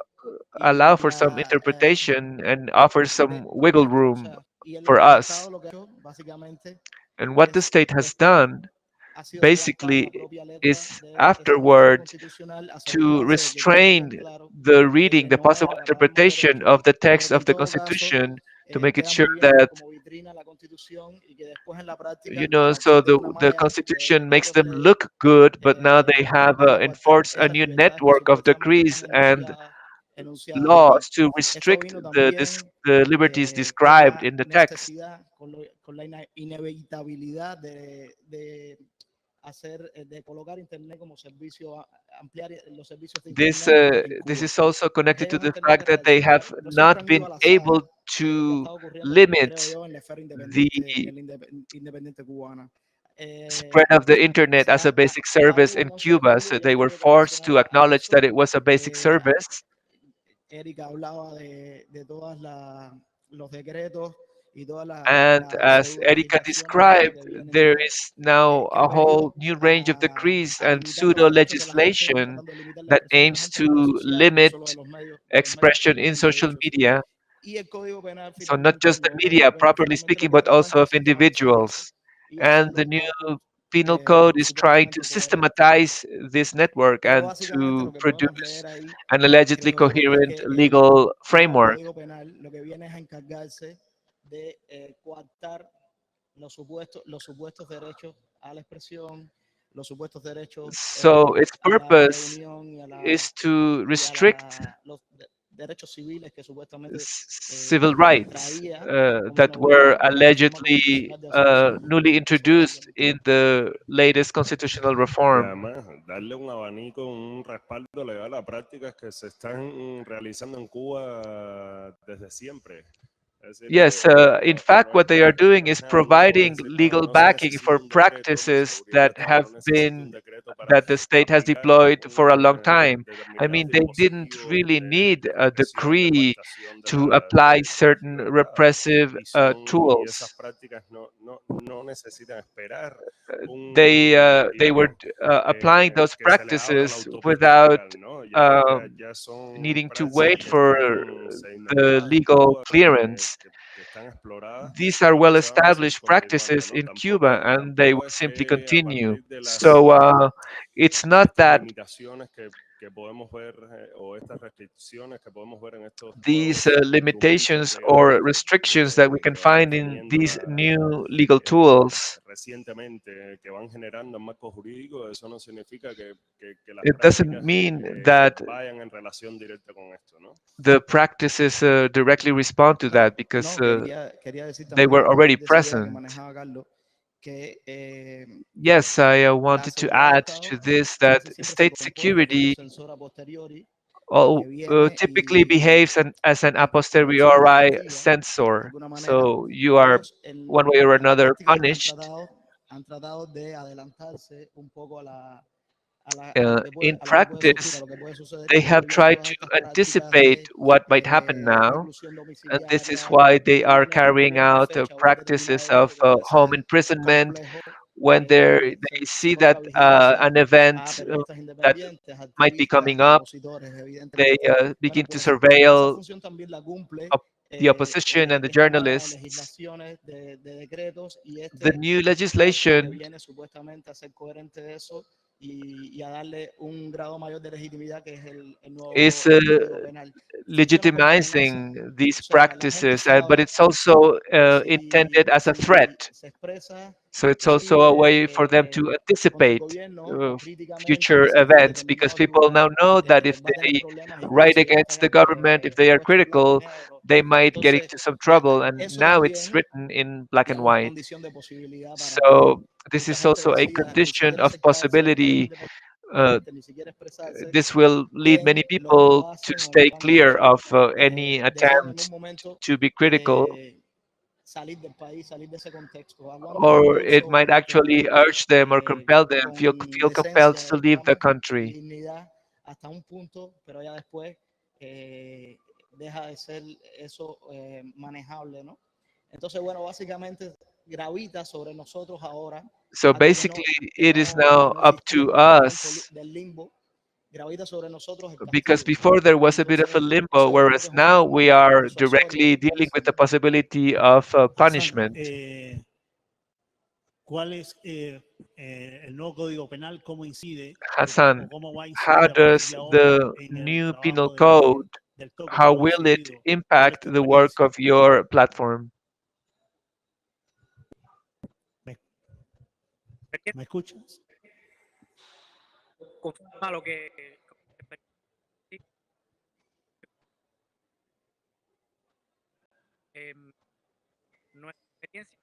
allow y for some la interpretation and offer some wiggle o room sea, y for el us. Estado lo que ha hecho básicamente And what the es state has después done ha sido redactar basically la propia letra is de esa reforma afterward constitucional, to asegurarse de que quede bien restrain claro the de reading, que the no possible era para dar más interpretation derechos, of the pero text que of en the todo caso constitution to make it queda sure muy bien that, como vitrina la constitución y que después en la práctica you know, so existe una the malla de constitution makes medios them look good, but now they have intentando coartar enforced a esas new libertades que network of supuestamente decrees están and enunciadas allí. laws to Esto restrict vino también the liberties con described la in the text. necesidad, con la inevitabilidad de de colocar internet como servicio, ampliar los servicios de This internet en this Cuba. is also connected to Debemos the tener fact que that they have reaccionar. Yo siempre not han been ido al azar able de lo que to está ocurriendo, limit creo yo, en la esfera the independiente cubana. spread of the internet as a basic service Aún in no se ha Cuba. So podido, yo they were quiero forced reaccionar to a acknowledge eso. that it was a basic service. Erika hablaba de todas los decretos y todas And las as Erika pseudo-legislaciones described, que vienen there ya, is now que han a whole venido new range of decrees a and limitar los pseudo derechos de la gente, legislation tratando de limitar la that expresión de la aims gente en redes to sociales, no limit solo de los medios expression in tradicionales, de social dicho sí. media. Y el Código Penal So not finalmente, just el the nuevo media, Código Penal properly finalmente lo speaking, que but trata es also de of sistematizar eso individuals. y And hacerlo the un new poco penal code is trying to supuestamente coherente. systematize this network Pero and básicamente to lo que podemos produce leer ahí, an allegedly creo yo, es coherent que legal el nuevo framework. Código Penal lo que viene es a encargarse de coartar los supuestos derechos a la expresión, los supuestos derechos So its a la purpose reunión is to y a restrict los derechos civiles que supuestamente civil rights traía como that were novedad la reforma allegedly constitucional de hace unos años. newly Eso introduced básicamente. in the latest constitutional Y reform. además, darle un abanico, un respaldo legal a prácticas que se están realizando en Cuba desde siempre. Es decir, Yes, in fact, what they are doing is nada nuevo, es providing decir, legal no se backing necesita for un decreto de practices seguridad del that Estado, have no necesita un been decreto para that the state has aplicar deployed for a long time. I determinados mean, they didn't dispositivos really need de a represión, de decree coartación to apply de las certain libertades. repressive Y esas tools. prácticas no necesitan esperar They were digamos, applying those que se le abra la practices autopista without legal, ¿no? um, Ya son needing to prácticas wait que for se the inventaron en legal Cuba, clearance. que están exploradas These are y que se van a seguir well-established continuando, practices ¿no? in Cuba, and they will Tampoco es simply que a continue. partir de So it's de not estas that limitaciones que podemos ver o estas restricciones que podemos ver en estos these nuevos instrumentos limitations or legales restrictions that we que can van find in definiendo these new legal tools, recientemente, que van generando el marco jurídico, eso no significa que las it doesn't prácticas mean that vayan en relación directa con esto, ¿no? the practices directly respond to that, because Quería decir they también, were a already partir de esa idea que present. manejaba Carlos, que Yes, I la wanted to seguridad del add Estado to this that casi siempre se state comporta como un security censor a posteriori que all, viene typically behaves as an a en corrección posteriori preventiva, de censor. alguna manera. So you are Ellos one way or en la another práctica punished. han tratado de adelantarse un poco In a lo que puede surgir, a practice, lo que puede suceder they y have volver tried todas to estas prácticas anticipate de what might happen now, reclusión and this is domiciliaria, why they poner are carrying una out fecha o un determinado practices of evento que puede home ser imprisonment complejo, when they se see pone that la vigilancia an event a periodistas that independientes, might be activistas, coming up, opositores, they evidentemente. begin Bueno, to pues esa surveil función también la cumple the opposition and the esta nueva journalists. legislaciones de decretos y The new supuesto que legislation viene supuestamente a ser coherente de eso y a darle un grado mayor de legitimidad que es el nuevo is Código Penal. Funciona como una amenaza. legitimizing these O sea, la gente practices, but sabe it's also que intended as a threat. se expresa, So it's also a escribe way for them to contra el anticipate gobierno críticamente future acerca de events, because determinados people lugares, now know that if va a tener they problemas y puede write ser against the government, if they are puesto en blanco y critical, negro. they might get Entonces, into some trouble. And eso now it's también, written in black and digamos, es white. condición de posibilidad para que So this mucha is gente also a decida ni condition siquiera of acercarse a los medios possibility. Uh, independientes, ni siquiera expresarse this will lead en many lo que no people to hacen o stay no han clear hecho, of any deciden en un attempt momento to be critical, salir del país, salir de ese contexto. Aguantan or it incluso might actually urge them or compel them, con feel compelled decencia, to leave the digamos, y country. dignidad hasta un punto, pero ya después deja de ser eso manejable, ¿no? Entonces, bueno, básicamente gravita sobre nosotros ahora So algo basically, it is now que no up existía, to un elemento us, del limbo, gravita sobre nosotros el because castigo. before there was a bit of Entonces, a limbo, eso yo creo que whereas es un now arma we are disuasoria directly que puede dealing with the servir. possibility of Jasán, punishment. ¿cuál es el nuevo Código Penal? ¿Cómo incide Hassan, o cómo va a how incidir a partir does de ahora the en el new penal trabajo code, del Toque? how ¿Cómo ha will it incidido por impact esta the work experiencia? of your platform? ¿Me escuchas? Confirma lo que nuestra experiencia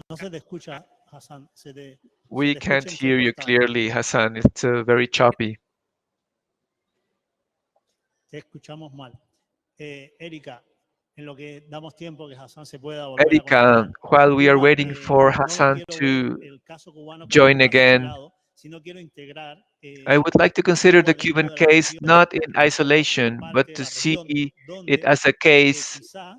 No se te escucha, Hassan, se We te can't escucha hear you entrecortado. clearly, Hassan. It's very choppy. Te escuchamos mal. Erika, en lo que damos tiempo que Hassan se pueda volver a Erika, conectar. while we are Cuba, waiting for no Hassan quiero to ver el caso cubano como join un caso again, aislado, sino quiero integrar I would like to consider Cuba the Cuban dentro de la case región not in como isolation, parte but de to la región see it donde as a case quizá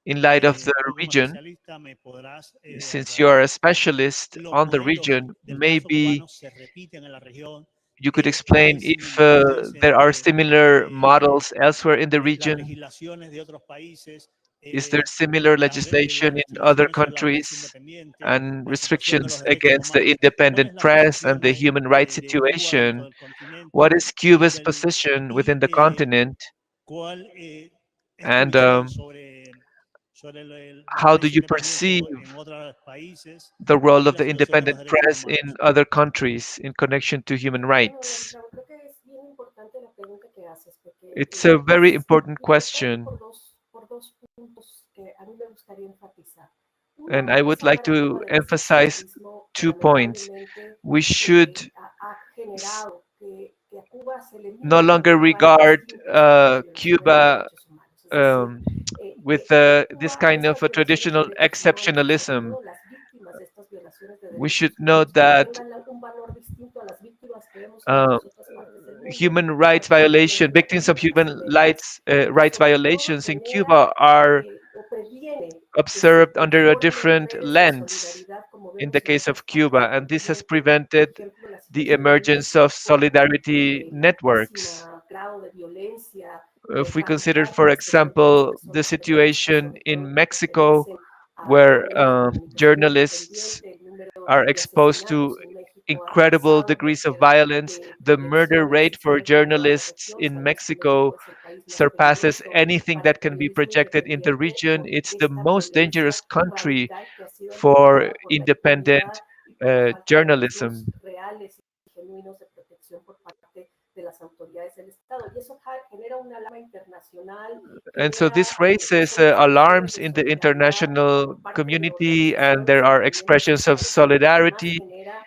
in light of the tú como region. especialista me podrás Since you are aclarar a specialist si los on the modelos region, del caso maybe cubano se repiten en la región, you could hay explain if similitudes there are entre similar models elsewhere in the las region. legislaciones de otros países, Is there similar las legislation in other restricciones sobre la prensa countries independiente, and la situación de los restrictions derechos against the humanos? ¿Cuál independent es la press and posición the human rights de Cuba dentro situation? del continente What is Cuba's y, position y within the continent? cuál es tu And visión sobre la how do prensa you independiente perceive en otros países the role y of la the situación de los independent derechos press in humanos? other countries in connection to human Bueno, rights? Ladislao, creo que es bien importante la pregunta que haces, porque It's a very es important importante question, por dos puntos que a mí me gustaría enfatizar. and Uno I es would like hablar a to Cuba de ese emphasize centralismo que 2 points. lamentablemente We should ha generado que a Cuba se le no mire longer como un país regard distinto hacia las violaciones de Cuba derechos humanos. Es decir, with this Cuba, kind of estas a violaciones de traditional derechos humanos, o sobre exceptionalism. todo las víctimas de estas violaciones de We should derechos know humanos, that tengan un valor distinto a las víctimas que vemos en uh, muchas otras partes del mundo, human y rights violation, particularmente la victims of criminalización human de ellas, que rights sobre todo violations in genera Cuba are o previene que se observed under a conformen different redes de lens solidaridad como in the vemos en case of otras partes Cuba, del and this has continente, por prevented ejemplo, la the situación en emergence of México, solidarity el networks. altísimo grado de violencia If we consider, for radicales que enfrentan las example, the personas periodistas, situation sobre in todo que Mexico, pertenecen a where medios de comunicación journalists independiente, el número are de exposed to asesinatos en México ha incredible pasado por degrees of ser violence. de The murder proyecciones, rate se ha for llegado a la journalists región, in sabemos que Mexico México es el país más surpasses peligroso anything para el that can be periodismo projected in the independiente region. por It's the esta most dangerous violencia country radical que ha sido for alimentada por la independent impunidad y por la falta de journalism. mecanismos reales y genuinos de protección por parte de las autoridades del Estado. Y eso genera una alarma internacional, And so genera this no raises solo expresiones alarms de in the solidaridad international por parte de community, and organizaciones there y are movimientos expressions of sociales, sino que además solidarity genera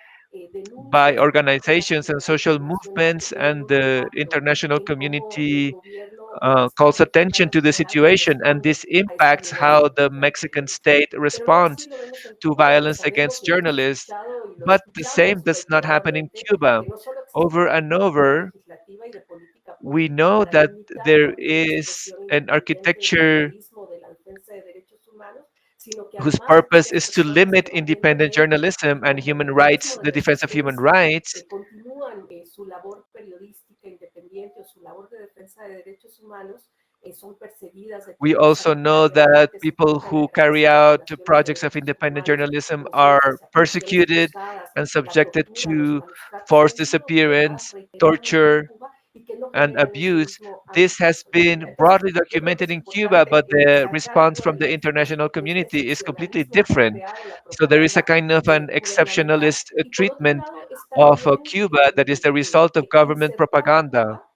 by denuncias por parte de la organizations and comunidad social internacional movements, and viendo el the impacto international en cómo el community gobierno de las calls FARC attention to the mexicanas situation, and responde this a esta impacts violencia how the contra el Mexican periodismo. state Pero no así responds lo vemos en to Cuba, donde violence sabemos, against y lo hemos journalists. escuchado y lo But the same escuchamos does not happen in reiteradamente, Cuba. que no solo existe Over una and arquitectura over, legislativa y de política we pública know para that limitar there también la is expresión an independiente del architecture periodismo, de la defensa de derechos humanos, sino que whose además purpose aquellas is to personas que limit también independent tienen journalism and como human mecanismo rights, de the defense of human resistencia, rights. continúan su labor periodística independiente o su labor de defensa de derechos humanos, son perseguidas, We detenidas, also know that arbitrariamente people someteramente who a carry procesos de out violaciones de projects of derechos independent humanos, journalism como son las are desapariciones persecuted forzadas, and la subjected tortura, los to malos tratos, que forced han sido temas disappearance, reiteradamente en torture, Cuba y que no and generan ese abuse. mismo This ámbito de has been solidaridad. Entonces, broadly yo creo que documented es in Cuba, importante but the destacar response cuál from es the la international expresión, este community is completely excepcionalismo different. creado, la So there is a propaganda kind of an gubernamental. exceptionalist Y por otro treatment lado, es of también Cuba that is the result of government insertar a propaganda. Cuba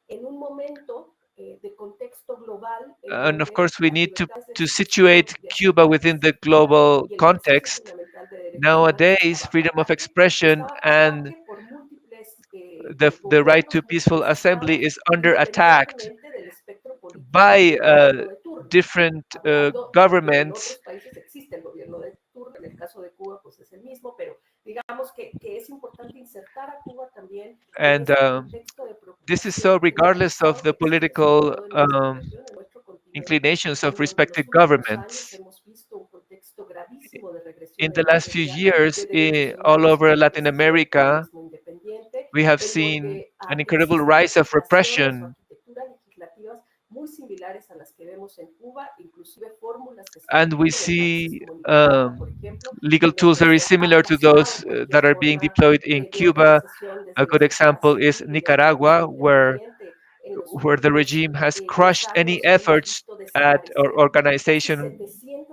en un momento de contexto global en And of donde course, we las need libertades de to expresión situate de hasta Cuba within the participar global y el ejercicio context. fundamental de derechos humanos Nowadays, estaba por freedom of ataque. expression Estaba por and ataque por múltiples the right to gobiernos, peaceful múltiples assembly estados, is under attack independientemente del espectro político by del gobierno de turno. different Hablando de que en governments. otros países existe el gobierno de turno, en el caso de Cuba pues es el mismo, pero digamos que es importante insertar a Cuba también en And este contexto de this is so preocupación regardless of generalizado the que existe sobre political todo en nuestra región, en nuestro continente, inclinations of en donde en los respective últimos años governments. hemos visto un contexto gravísimo de regresión In en the last few materia years, de derechos all humanos y over de Latin ejercicio del America, periodismo independiente, we have en seen donde an incredible existen rise of legislaciones o repression, arquitecturas legislativas muy similares a las que vemos en Cuba, inclusive fórmulas que se and we repiten en países see como Nicaragua, por ejemplo, legal en tools donde very se ha similar to pasado those a cualquier that are being forma deployed in de Cuba. organización A desde la good sociedad example is civil y del periodismo Nicaragua, independiente. En los where the últimos regime has 10 crushed any años hemos efforts visto at or desaparecer casi organization 700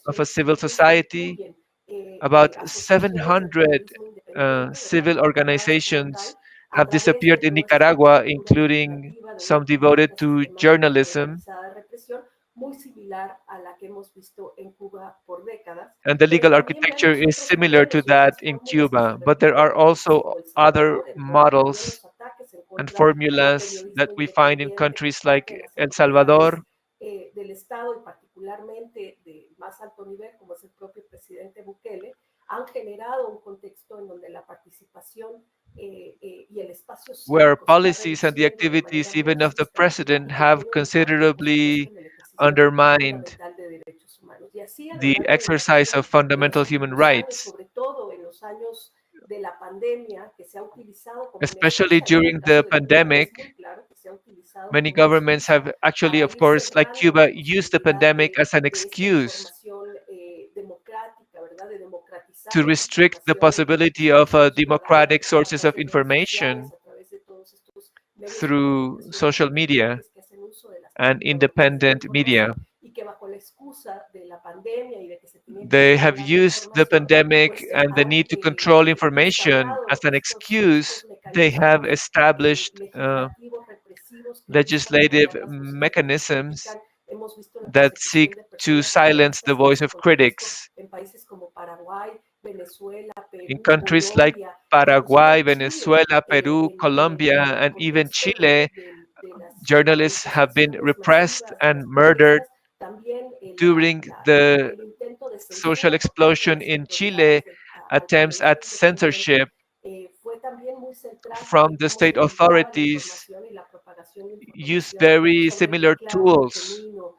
of a asociaciones civil civiles que society. incluyen About asociaciones de 700 periodismo independiente, de civil manera privada como organizations tal, a have través disappeared de in nuestra Nicaragua, arquitectura including legislativa, de una some devoted política to sistemática y journalism. generalizada de represión, muy muy similar a la que hemos visto en Cuba por décadas. And the legal Pero también architecture vemos is otros similar to modelos that muchas in muy Cuba, así but there are also como El other Salvador, en donde también models los ataques en and contra del formulas that periodismo we find in independiente por countries parte de like las El autoridades Salvador, del Estado y particularmente de más alto nivel, como es el propio presidente Bukele, han generado un contexto en donde la participación y el espacio where cívico se va policies and the reduciendo de manera activities muy even of the significativa president y que have tiene un impacto, por supuesto, considerably en el ejercicio undermined fundamental de derechos humanos. Y así a lo the largo exercise of de los fundamental human últimos años, rights, sobre todo en los años de la pandemia, que se ha utilizado como una especially excusa, y en el during caso the de Cuba pandemic. es muy claro que se ha utilizado Many como una governments excusa have actually, para of ir course, like cerrando Cuba, la used the posibilidad pandemic as an de esta excuse información democrática, ¿verdad? De to democratizar esta restrict the información y de possibility participar of de los ciudadanos democratic a sources través of de redes information sociales, a través de todos estos medios de through comunicación social media independientes que hacen uso de las and tecnologías de la independent media. información y que bajo la excusa de la pandemia y de que se tenía que They have controlar la used the información, pandemic pues and the han need to control information as instaurado an excuse. estos They have mecanismos established legislativos represivos que buscan legislative callar las voces que los mechanisms critican. Hemos visto la that seek persecución de to personas silence the periodistas en voice este of contexto critics en países como Paraguay, Venezuela, in Perú, countries like Colombia, inclusive Paraguay, en Chile, Venezuela, Peru, Colombia, en el and even contexto Chile. de las Journalists have been manifestaciones repressed masivas de and las murdered protestas, también during the el intento de social censura por parte de explosion las in Chile. autoridades al Attempts periodismo at independiente censorship fue también muy central from en the cómo se state filtraba la authorities información y la propagación de use información very sobre el similar reclamo tools genuino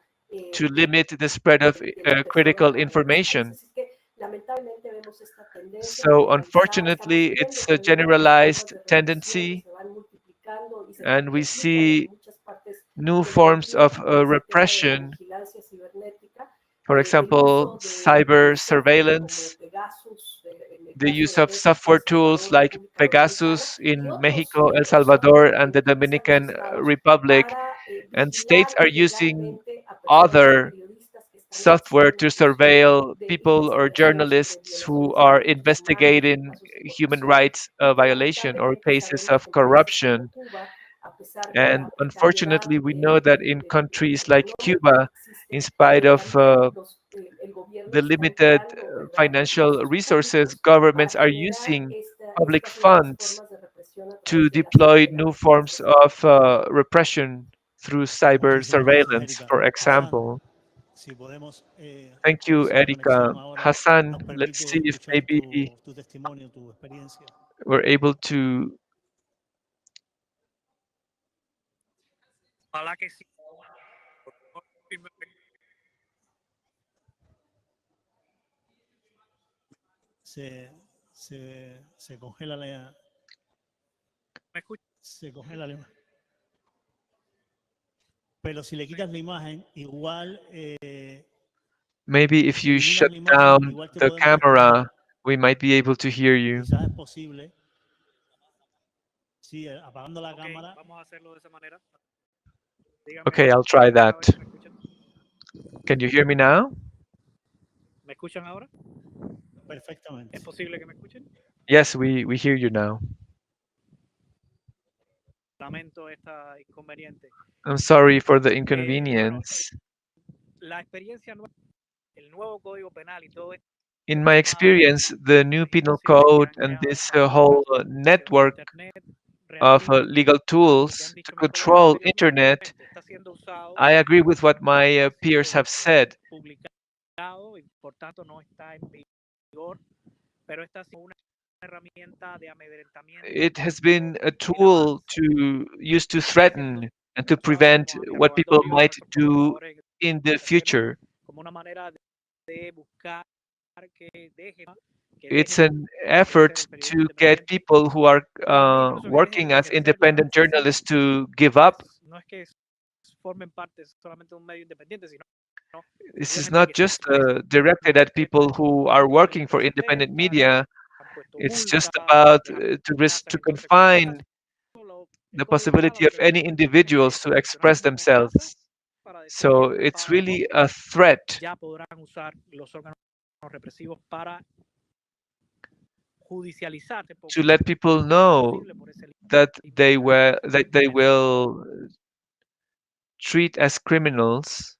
to limit the spread of de las personas critical para en los information. países. Es que lamentablemente vemos esta tendencia So generalizada, estamos unfortunately, viendo it's a también estas formas generalized de represión que tendency, se van multiplicando y se and we replican en see muchas partes new del forms of continente, como es el tema de la repression. vigilancia cibernética, For el example, uso de cyber software como surveillance, Pegasus, en el the caso use de of México, El software tools Salvador, like República Dominicana, Pegasus y in otros, Mexico, El otros Salvador, software and the utilizan los Dominican estados Republic, para and states vigilar are using ilegalmente a personas o other periodistas que están software ejerciendo to una función surveil de people or investigación sobre journalists who violaciones de are derechos humanos o investigating casos de human corrupción rights y que violation or lamentablemente cases sabemos of que en países como corruption. Cuba, a pesar de And la precariedad unfortunately, we know that in countries like económica que Cuba, in existe, spite of también el gobierno the está limited empleando, ¿verdad?, financial recursos resources, públicos governments para are generar using public estas nuevas funds formas de represión a to través de deploy de la new forms vigilancia of cibernética. repression through cyber Muchísimas gracias, surveillance, Erika. for Hassan, example. si podemos Thank ver you, si la Erika. conexión ahora Hassan, nos let's permite see if escuchar maybe tu testimonio, tu experiencia. we're able to. Ojalá que sí. Se congela la... ¿Me escuchas? Se congela la imagen. Pero si le quitas la imagen, igual... Maybe if si you eliminas shut la imagen, down igual te the podemos escuchar. camera, we might be able to hear you. Quizás es posible. Sí, apagando la Ok, cámara. vamos a hacerlo de esa manera. Okay, I'll try that. Can you hear me now? ¿Me escuchan ahora? Perfectamente. ¿Es posible que me escuchen? Yes, we hear you now. Lamento esta inconveniente. I'm sorry for the Bueno, inconvenience. la experiencia nueva, el nuevo Código Penal y todo esto. In my experience, the new penal code and this whole network of legal tools to control internet, I agree with what my peers have said. Publicado y por tanto no está en vigor, pero esta es una herramienta de amedrentamiento. It has been a tool to use to threaten and to prevent what people might do in the future. Como una manera de buscar que dejen It's an effort to get people who are working as independent journalists to give up. No es que formen parte solamente de un medio independiente, sino this is not just directed at people who are working for independent media. It's just about to confine the possibility of any individuals to express themselves. So it's really a threat ya podrán usar los órganos represivos para judicializar to let people know that they will treat as criminals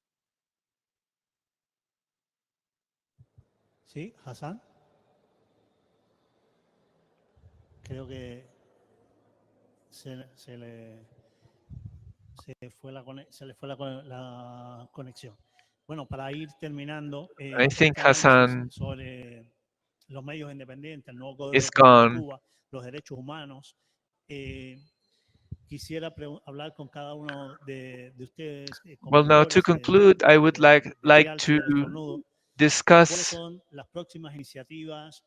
Sí, Jasán. Creo que se le fue la conexión. Bueno, para ir terminando, I think este análisis Hassan sobre los medios independientes, el nuevo código is penal en gone. Cuba, los derechos humanos, quisiera hablar con cada uno de ustedes como Well, now to editores conclude, I would like Rialta y to del Estornudo, cuáles discuss son las próximas iniciativas,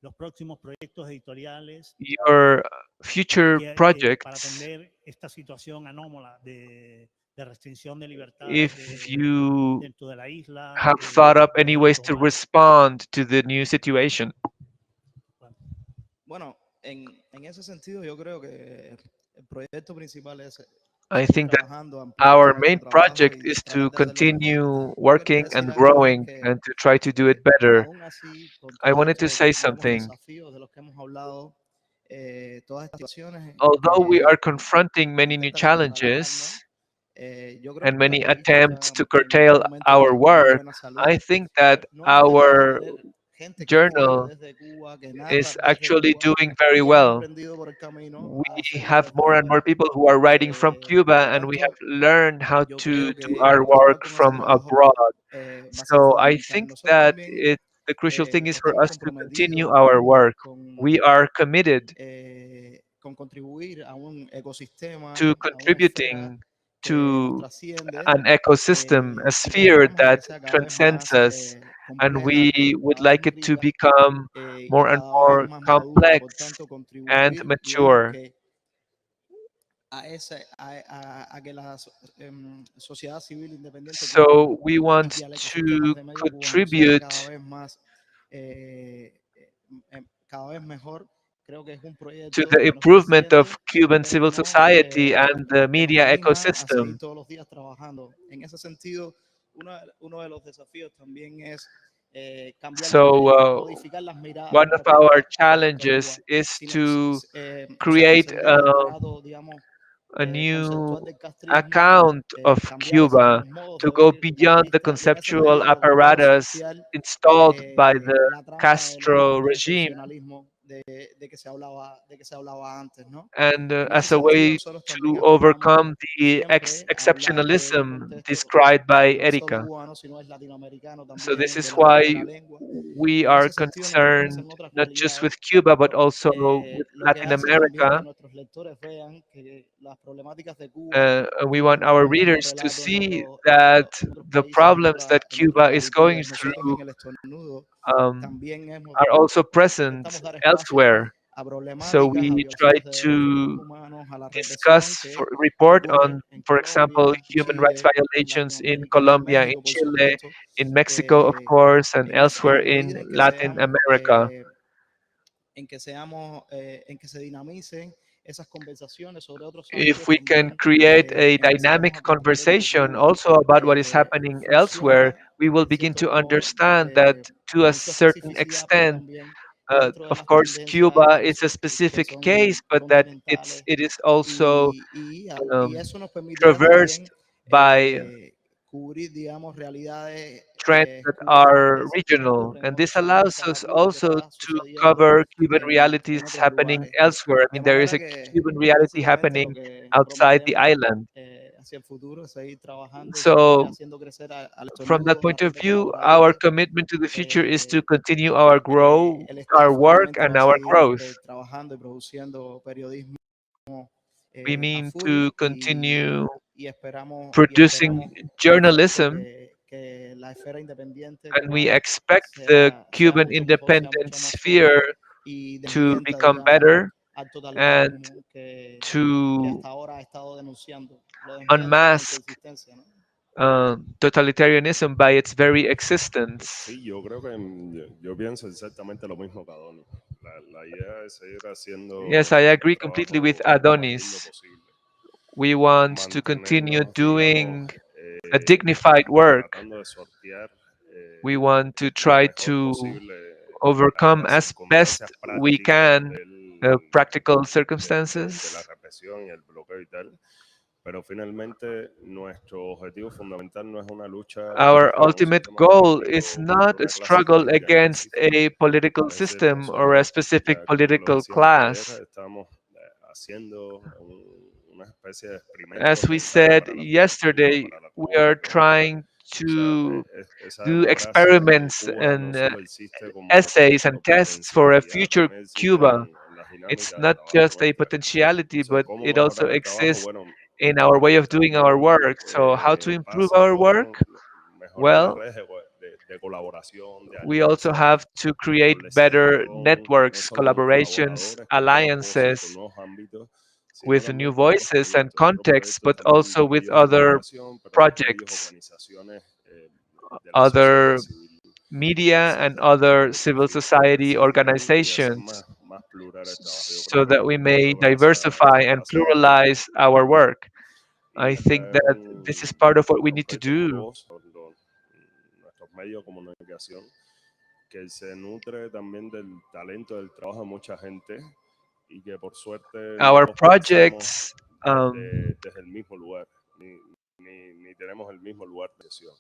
los próximos proyectos editoriales your future para projects. atender esta situación anómala de restricción de libertades If you dentro de la isla, have thought up los any ways derechos to humanos. respond to the new situation. Bueno, en ese sentido yo creo que el proyecto principal es I seguir think that trabajando, ampliar our nuestro main trabajo project y is tratar to de hacerlo mejor. continue Yo quería working decir and a Aníbal growing que and to try to do it better. aún así, con I todo wanted to esto, say digamos, something. desafíos de los que hemos hablado, todas estas situaciones Although we are que confronting many new intentan acorralarnos, challenges yo creo and que la many revista attempts to en este curtail momento our está en muy work, buena I salud. think that No obstante, our tener gente que escribe journal desde Cuba, que narra is desde actually Cuba doing very y hemos well. aprendido por el camino a We hacerlo have desde more and more afuera. people who are writing from Por Cuba, lo and we have tanto, learned how yo to creo do que our continuar work con ese from trabajo abroad. va a ser So I fundamental. think Nosotros that también the crucial thing is for estamos us to continue comprometidos our work. con, We are committed con contribuir a un ecosistema, to a una esfera contributing que nos to trasciende an ecosystem, a y que sphere aspiramos a that que sea cada vez transcends más us, and compleja, we would cada vez like más it to rica become y more and cada vez more más madura. Por complex tanto, and contribuir, digamos mature. que a que la sociedad civil independiente cubana So we y want que al ecosistema to de medios cubano sea cada contribute vez más, cada vez mejor. Creo que es un to proyecto the que nos improvement of trasciende, Cuban pero civil que nos, society and the que nos media anima a seguir ecosystem. todos los días trabajando. En ese sentido, uno de los desafíos también es cambiar, So modificar las miradas one of our respecto a challenges Cuba. is Si no, to o sea, create si en vez del trato, digamos, a new conceptual del castrismo, account of cambiar Cuba, los modos to de go ver la beyond the revista y en ese conceptual medio buscar apparatus sortear installed by the la trampa Castro del regime, excepcionalismo de que se hablaba antes, ¿no? and En ese as a sentido, way nosotros también to aspiramos overcome the siempre a hablar de un exceptionalism contexto described by no solo Erika. cubano, sino es latinoamericano So this también, is de why la lengua. we En are ese sentido nos interesen concerned otras not just with realidades. Cuba, but also with Lo que Latin hace también que America. nuestros lectores vean que las problemáticas de Cuba We tienen want our también otro readers to relato see that en otros the países, problems that en otras Cuba is going latitudes. Nosotros through en el Estornudo um, también are also present intentamos dar espacio elsewhere. a So problemáticas, a we try violaciones de los derechos to humanos, a la represión discuss, que report ocurre on, en for example, Colombia, human rights Chile, en violations in Latinoamérica, en Colombia, in México, por Chile, supuesto, in Mexico, of course, and en elsewhere la in medida Latin America. en que se dinamicen esas conversaciones sobre otros If ámbitos we can también, create a empezaremos dynamic a comprender que conversation Cuba also about what is happening elsewhere, funciona we will en begin cierto to modo understand that to a con su certain especificidad, pero extent, también dentro de of las course, tendencias Cuba is a que specific case, son but that continentales it is also y um, eso nos permitirá traversed también by cubrir, digamos, realidades trends that cubanas are que regional, ocurren en and this otros ámbitos allows para us Cuba y que also está to sucediendo cover Cuban en realities otros happening lugares. elsewhere. I De mean, there is manera a que Cuban reality básicamente lo happening que outside the prometemos island. hacia el futuro es seguir trabajando y seguir So haciendo crecer al from that Estornudo a point of través de view, our colaboradores. commitment to the future is to continue our El our staff work obviamente va and a our seguir growth. trabajando y produciendo periodismo We a mean full to continue y producing esperamos en efecto journalism, que la esfera independiente and we cubana expect the sea Cuban mucho mejor, sea independent mucho más fuerte sphere y to desmienta, become digamos, better al and totalitarismo que to hasta ahora ha estado denunciando. Lo desmienta con su unmask existencia, ¿no? totalitarianism by its very existence. Sí, yo creo que yo pienso exactamente lo mismo que Adonis. La idea es seguir haciendo Yes, I agree el completely trabajo with lo más digno Adonis. posible. We want to continue Mantenernos, digamos, doing a dignified work. tratando de sortear We want to lo try mejor to posible overcome las as best circunstancias we prácticas can del, practical de la circumstances represión y el bloqueo y tal. pero finalmente nuestro objetivo fundamental no es una lucha Our contra un ultimate sistema goal is político, contra not a una clase struggle política en against específico. a political Es decir, system or a nosotros, specific ya como lo political decíamos ayer, class. estamos haciendo una especie de experimento As we mental said para la juventud, yesterday, para la we are juventud, porque trying o sea, to esa do democracia en experiments Cuba no and solo existe essays como and tests for a potencialidad, future también existe Cuba. en la It's dinámica de not trabajo just a nuestra. potentiality, Entonces, but ¿cómo it also mejorar el trabajo? exists Bueno, in our way of doing our también work. So, how to improve pasa our por work? mejorar las Well, redes de colaboración, de we also alianzas, have to create better no networks, solo con collaborations, colaboradores, con nuevas voces, con alliances nuevos ámbitos, sino with new también con voices and otros contexts, proyectos but también also no with aquellos de other cooperación, pero no aquellos projects, organizaciones de la sociedad other civil media and other que civil society diversifiquen y hacer organizations más plural el trabajo. Yo creo so that we que may diversify eso and pasa por ahí. pluralize our work. I Y think acá es that this is part of what we need to compete por do. vos, nuestros medios de comunicación, que se nutre también del talento, del trabajo de mucha gente y que por suerte no Our los pensamos projects, desde el mismo lugar, ni tenemos el mismo lugar de sesión.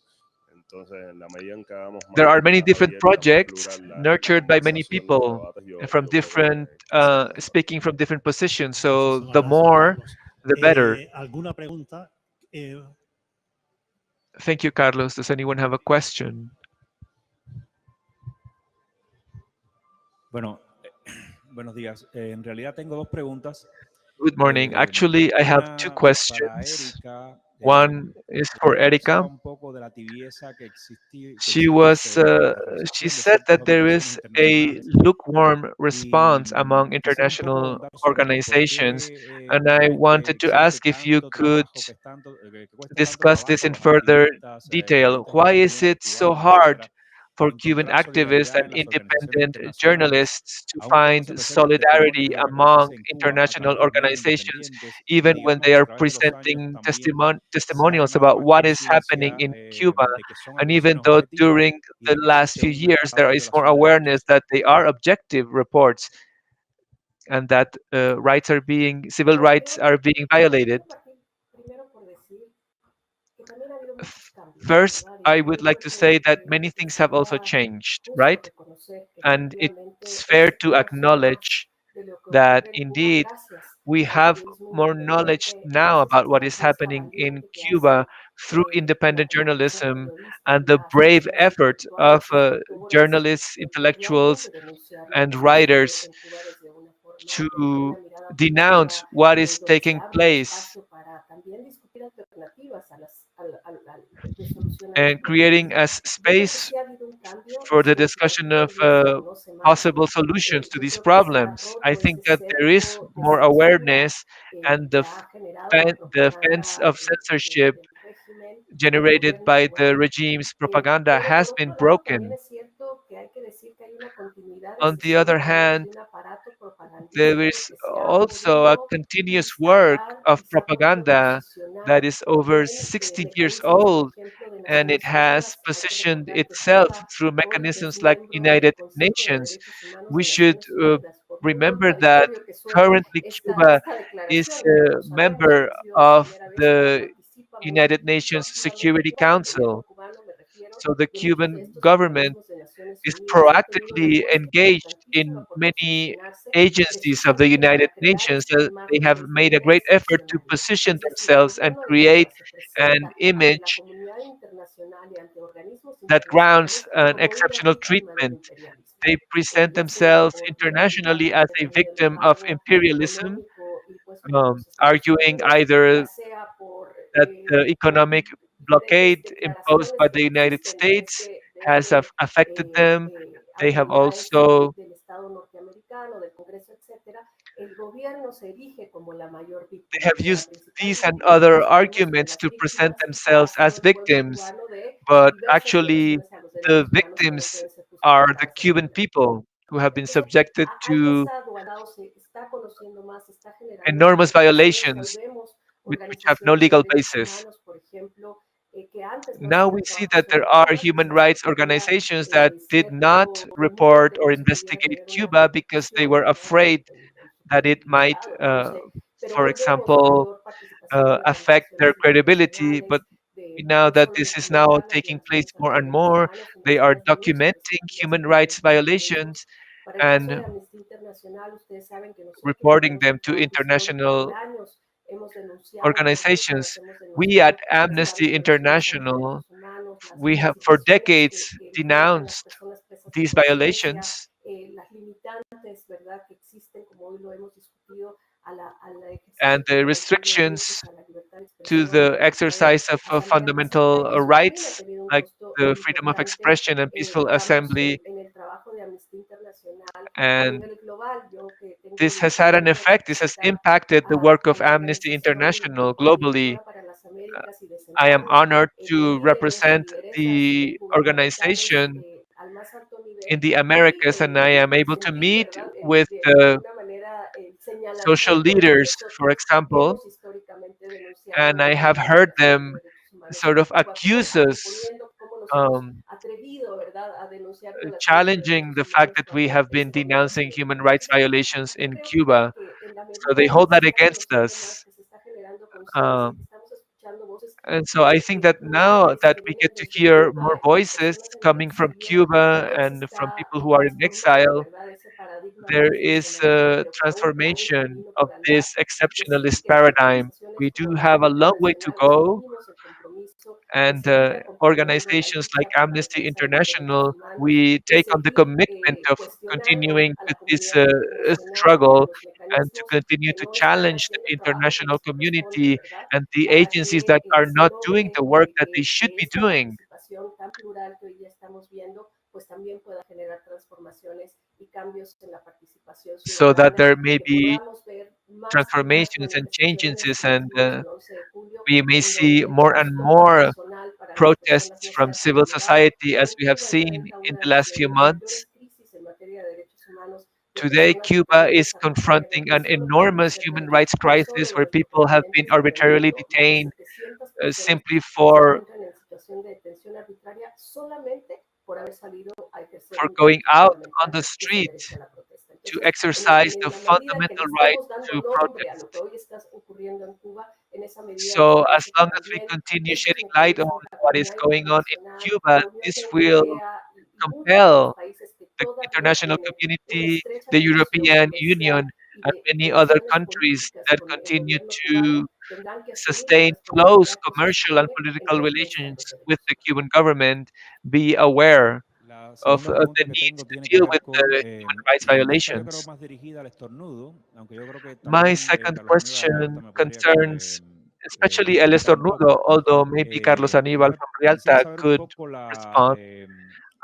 Entonces, en la medida en que hagamos there are many más different abierta, más projects plural la nurtured by many conversación, los people debates, and from yo creo different, que se va a mejorar. speaking from different positions. So Muchísimas the gracias, more, Carlos. the better. ¿Alguna pregunta? Thank you, Carlos. Does anyone have a question? Bueno, buenos días. En realidad tengo dos preguntas. Good morning. Actually, I have two Una para questions. Erika. One is for Erika. Un poco de la tibieza que She was, existe en la she recepción de said ciertas that there organizaciones is a internacionales. lukewarm response among Quisiera un poco international ahondar sobre esto. ¿Por organizations, qué and I cree que wanted to existe ask if you tanto could trabajo, que cuesta tanto discuss this trabajo a in los further detail. activistas Why is independientes it so cubanos, hard etcétera, for Cuban encontrar activists solidaridad and en las organizaciones independent internacionales, journalists to aun cuando se find presentan solidarity testimonios de lo que among acontece en Cuba a international través de medios organizations, independientes y even when digamos they que a are través de los años presenting también se ha testimonials llamado about más what is happening conciencia in Cuba? de que son And even actuaciones though objetivas during y the de que last existe few un years estado there de is more violación de awareness derechos. that they are objective reports and that civil rights are being violated. Primero por decir que también ha habido muchos cambios, First, ¿verdad? I Y would yo like creo to say that que many things have also sería changed, justo right? reconocer que And efectivamente it's fair hoy to sabemos más acknowledge de lo que that ocurre en Cuba indeed gracias we al have periodismo more knowledge independiente, now gracias a about la what is apuesta happening in valiente que Cuba hace through la independent comunicación journalism periodística y and the las brave personas effort of intelectuales y escritoras journalists, por intellectuals, realmente denunciar lo and que sucede writers en Cuba desde una forma, desde to una mirada denounce pública, what is donde se taking abre un place espacio para también discutir alternativas de solucionar los and problemas. creating as Yo creo que space sí ha habido un cambio for the discussion significativo of y hoy se conoce más. possible solutions to Yo these creo que se ha problems. I roto think ese that there is cerco de more censura awareness, and que ha generado la the fence propaganda of censorship del régimen, del generated gobierno by the cubano. regime's propaganda Pero por has been otro lado, también broken. es cierto que hay que decir que hay una continuidad de On the other asesinatos hand, de un aparato there propagandístico is que se ha also a podido continuous work instaurar of y se ha podido propaganda that posicionar is over en 60 years mecanismos, por old, ejemplo, de and it Naciones has Unidas. Hay que positioned recordar que itself Cuba through hoy es mechanisms like miembro del United Consejo de Nations. Derechos Humanos We de should Naciones Unidas. Por muy remember that contradictorio que suene currently Cuba esta is declaración, a no sabemos si member ha sido la of primera vez que the participa muy United Nations proactivamente Security con el gobierno Council. cubano, me refiero, So the y muchos de Cuban estos government mecanismos de Naciones is Unidas han tenido una proactively apuesta engaged importantísima in por many posicionarse agencies of the precisamente United para crear Nations. esta They imagen have desde made a una great effort to excepcionalidad. position Es decir, el themselves and gobierno de create Cuba se an presenta ante la image comunidad internacional y ante organismos that grounds internacionales an como una exceptional víctima del treatment. imperialismo, They present ya sea themselves por internationally as a el victim of embargo imperialism, económico impuesto por los Estados arguing Unidos, ya either sea por that the economic diferentes blockade imposed declaraciones by que the United existen States has affected them. They have autoridades also del Estado norteamericano, del Congreso, etcétera. El gobierno se erige como la mayor they víctima have o la used principal these and víctima, other cuando sabemos que arguments las to present víctimas ha themselves as sido el pueblo victims, cubano de but diversas actually violaciones a los the derechos humanos que no victims pueden ser are the justificadas de Cuban ninguna forma. people who have been Entonces, subjected hay to esa dualidad, se está conociendo más, se está generando más enormous reflexiones. Hoy violations vemos which have no organizaciones de legal derechos basis. humanos, por ejemplo, que antes no Now hacían we un see trabajo that there sobre are Cuba, human quizás rights porque había organizations that did not cierto temor report de or que se pudiera investigate tener una Cuba because they repetición, were ¿verdad? afraid En su that it might, credibilidad o no lo sé. Pero for hoy vemos example, mayor participación affect their credibility, but now no that solo this is now negarlas taking place de more los and derechos more, humanos, sino they hacer are las denuncias documenting y human hacer rights frente a ello. violations Para el caso de and Amnistía Internacional, ustedes saben que nosotros reporting tenemos them un to trabajo histórico, por international años hemos denunciado, por décadas organizations. hemos We at denunciado Amnesty estas violaciones a los International, derechos humanos, we las have for situaciones decades que enfrentan las denounced personas presas en these conciencia, violations las limitantes, ¿verdad?, que existen, como hoy lo hemos discutido, al and ejercicio the fundamental de restrictions derechos a la libertad de to expresión, the a la libertad de exercise of asamblea pacífica, fundamental y eso también ha rights tenido un like costo the freedom of importante, expression and peaceful digamos, assembly. en el trabajo de Amnistía Internacional a And nivel global. Yo que tengo this el has had an privilegio de effect. This has representar impacted the work a of la Amnesty organización International globally. coordinadora para las Uh, Américas y de I am sentarnos honored con to líderes y represent lideresas the gubernamentales organization al más alto in nivel the y Americas, and I am able to sentir, meet ¿verdad?, with de the alguna manera el social señalamiento de que leaders, for nosotros example, hemos históricamente denunciado and I have las heard violaciones de them derechos humanos sort en of Cuba, como accuse us, anteponiendo cómo nos hemos um, atrevido, ¿verdad?, a denunciar violaciones de challenging derechos the fact humanos that we cuando have been esto no denouncing se human rights hace. violations Yo in creo Cuba. en la So they medida en hold que se that está against conociendo más, us. que se está generando conciencia, que Um, estamos escuchando voces and so I think that now plurales that que we get vienen to desde hear Cuba more y de voices personas en el coming from exterior, Cuba también se and from está people who are in transformando, exile, ¿verdad?, ese paradigma de there is a institucionalismo, pero que aún hay un transformation camino of por andar this y que sí, exceptionalist que las paradigm. organizaciones We do como have a Amnistía long way to Internacional go, asumimos el compromiso de and seguir acompañando la organizations like lucha por la Amnesty defensa de los derechos International, humanos, we de take on the seguir commitment of cuestionando continuing a la with this comunidad internacional y a struggle los and to mecanismos continue que to no están challenge the haciendo el trabajo que international les corresponde, community ¿verdad?, and the para agencies que that are se not doing logre the work that they should que be esta doing. participación tan plural que hoy ya estamos viendo, pues también pueda generar transformaciones y cambios en la participación So that ciudadana there y may que be podamos ver más transformations and manifestaciones changes, como and tuvimos el 11 de julio, we may en see donde el more and costo more personal para las personas protests no from sea tan civil elevado. society, as Hoy we have Cuba seen enfrenta in una the de last few las months. mayores crisis en materia de derechos humanos, de Today, personas Cuba is detenidas arbitrariamente, confronting no an solo por enormous human internet, rights no solo crisis en where nuestro people have been continente, sino en el arbitrarily mundo. Más de detained 700 personas simply se for encuentran en situación de detención arbitraria solamente por haber salido a ejercer for un going derecho out on fundamental the que es el street derecho a la protesta. to Entonces, exercise the en la medida que le fundamental right estemos dando to nombre a lo que protest. hoy está ocurriendo en Cuba, en esa medida me So, as parece que long as we también continue estos shedding light on mecanismos, la what is comunidad going on in internacional, Cuba, la Unión this will Europea y muchos otros compel países que the todavía international tienen una community, estrecha the relación European Union, comercial and y many other tensiones countries políticas that con el continue gobierno to cubano, tendrán que asumir la sustain close responsabilidad que esto commercial and supone en political la defensa de los relations with derechos the humanos. Cuban government, be aware La of segunda the pregunta que need tengo to tiene que deal ver with the con, human rights está yo creo violations. más dirigida al estornudo, aunque yo creo que My también second Carlos Aníbal Rialta question me podría concerns especially El comentar un Estornudo, poco. although maybe Carlos Aníbal from Quisiera Rialta saber un could poco respond.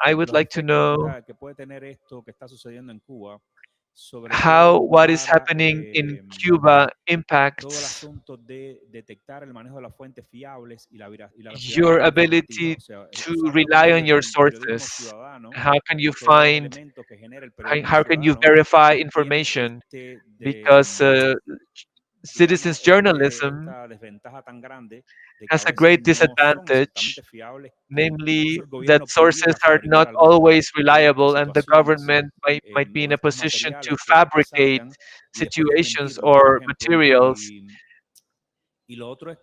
I would los like to efectos know que puede tener esto que está sucediendo en Cuba, sobre how todo what is para happening in Cuba todo el impacts asunto de detectar el manejo de las fuentes fiables y la veracidad your informativa. ability O sea, to usando rely on your el periodismo sources. ciudadano How can you y todos los find, elementos que genera el periodismo how can you ciudadano, verify tiene information? Because digamos, citizens journalism esta desventaja tan grande de que a has a veces great no son disadvantage, exactamente fiables, que incluso namely el that gobierno sources pudiera are not fabricar always algunas reliable, and the situaciones government might be o in a estos position to materiales que fabricate salgan y después situations desmentirlos, por or ejemplo. materials Y lo otro es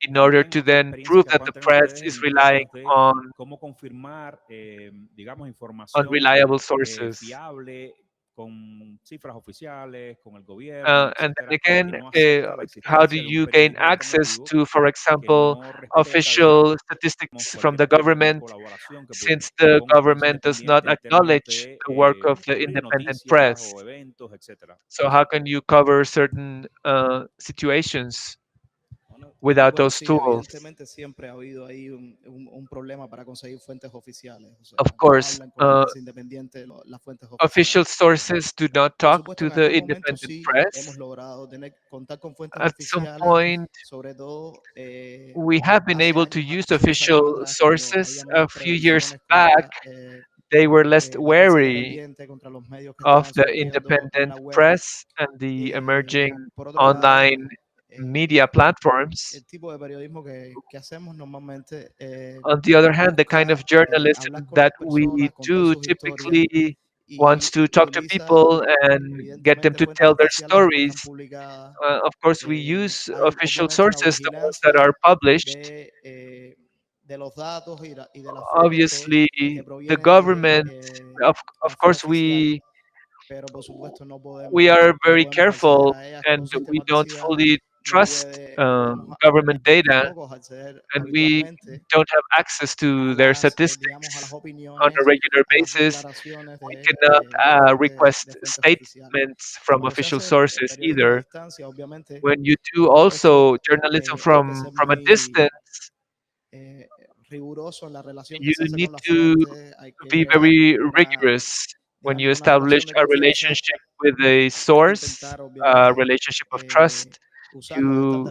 in order también to otra then experiencia prove que that puedan the tener press ustedes is en relying términos de cómo confirmar, digamos, on información reliable sources. fiable con cifras oficiales, con el gobierno, And then etcétera, y again, no aceptar la how do existencia de un you gain periodismo access alternativo to, for que example, no respeta, digamos, official statistics from cualquier the tipo de government, colaboración since the con prensa government does not independiente en términos acknowledge de the work of the cubrir independent noticias press? o eventos, etcétera? So how can you cover certain situations without Bueno, those sí, tools? evidentemente siempre ha habido ahí un problema para conseguir fuentes oficiales. O sea, Of no course, hablan con la prensa independiente las fuentes oficiales. official sources do not Por talk supuesto, to en the algún momento independent sí hemos press. logrado contar con fuentes At some oficiales, point, sobre todo we have been able to use hace unos años official atrás cuando sources. había A menos few years prevenciones back, contra they were less la prensa wary independiente, contra los medios que of estaban the surgiendo en independent la web. press and the emerging Por otro lado, online media platforms. el tipo de periodismo que hacemos normalmente On the other hand, the kind busca of journalism hablar con that las we personas, contar do sus historias typically wants to talk to people and get them to tell their stories, of course, we use official sources, the ones that are published. Obviously, the government, of course, we are very careful and we don't fully trust government data, and we don't have access to their statistics on a regular basis. We cannot request statements from official sources either. When you do also journalism from a distance, you need to be very rigorous when you establish a relationship with a source, a relationship of trust. You,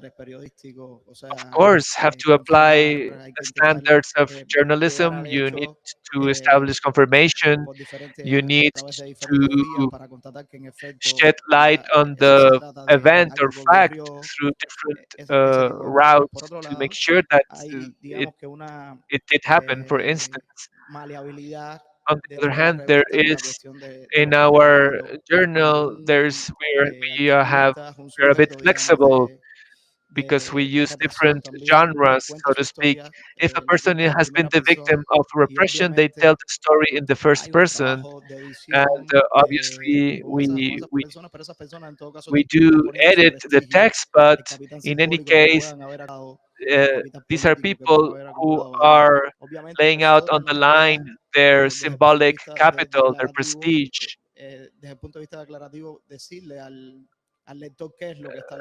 of course, have to apply the standards of journalism. You need to establish confirmation. You need to shed light on the event or fact through different routes to make sure that it, it did happen. For instance, on the other hand, there is in our journal, we're a bit flexible because we use different genres, so to speak. If a person has been the victim of repression, they tell the story in the first person, and obviously we do edit the text, but in any case, these are people who are laying out on the line their symbolic capital, their prestige.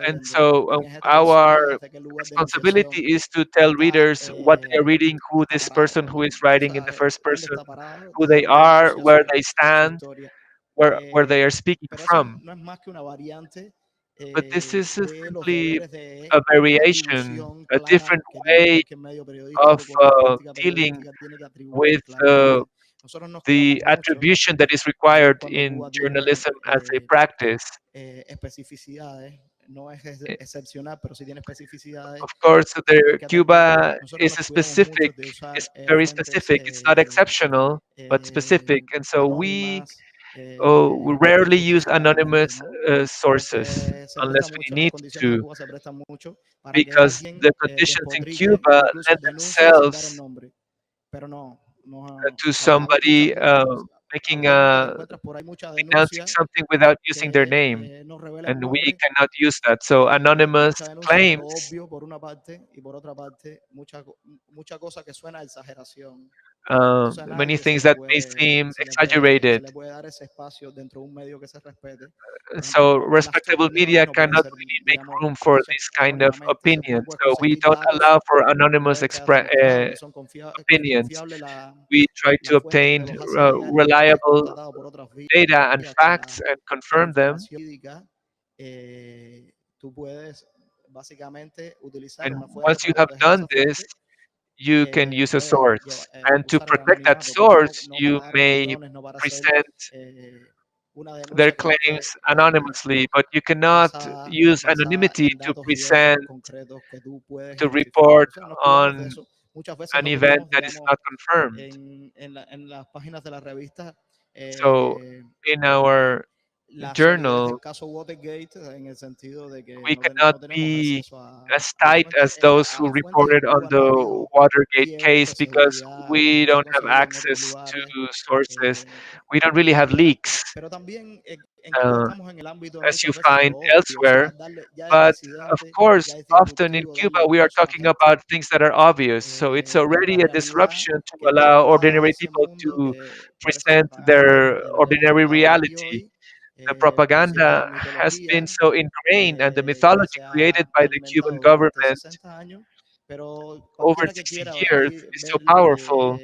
And so our responsibility is to tell readers what they are reading, who this person who is writing in the first person, who they are, where they stand, where they are speaking from. But this is simply a variation, a different way of dealing with the attribution that is required in journalism as a practice. Of course, Cuba is is very specific. It's not exceptional, but specific. And so we rarely use anonymous sources unless we need to, because the conditions in Cuba lend themselves to somebody making announcing something without using their name, and we cannot use that. So anonymous claims, many things that may seem exaggerated. So respectable media cannot really make room for this kind of opinion. So we don't allow for anonymous opinions. We try to obtain reliable data and facts and confirm them. And once you have done this, you can use a source. And to protect that source, you may present their claims anonymously, but you cannot use anonymity to report on an event that is not confirmed. So in our journal, we cannot be as tight as those who reported on the Watergate case because we don't have access to sources. We don't really have leaks, uh, as you find elsewhere. But of course, often in Cuba, we are talking about things that are obvious. So it's already a disruption to allow ordinary people to present their ordinary reality. The propaganda has been so ingrained, and the mythology created by the Cuban government over 60 years is so powerful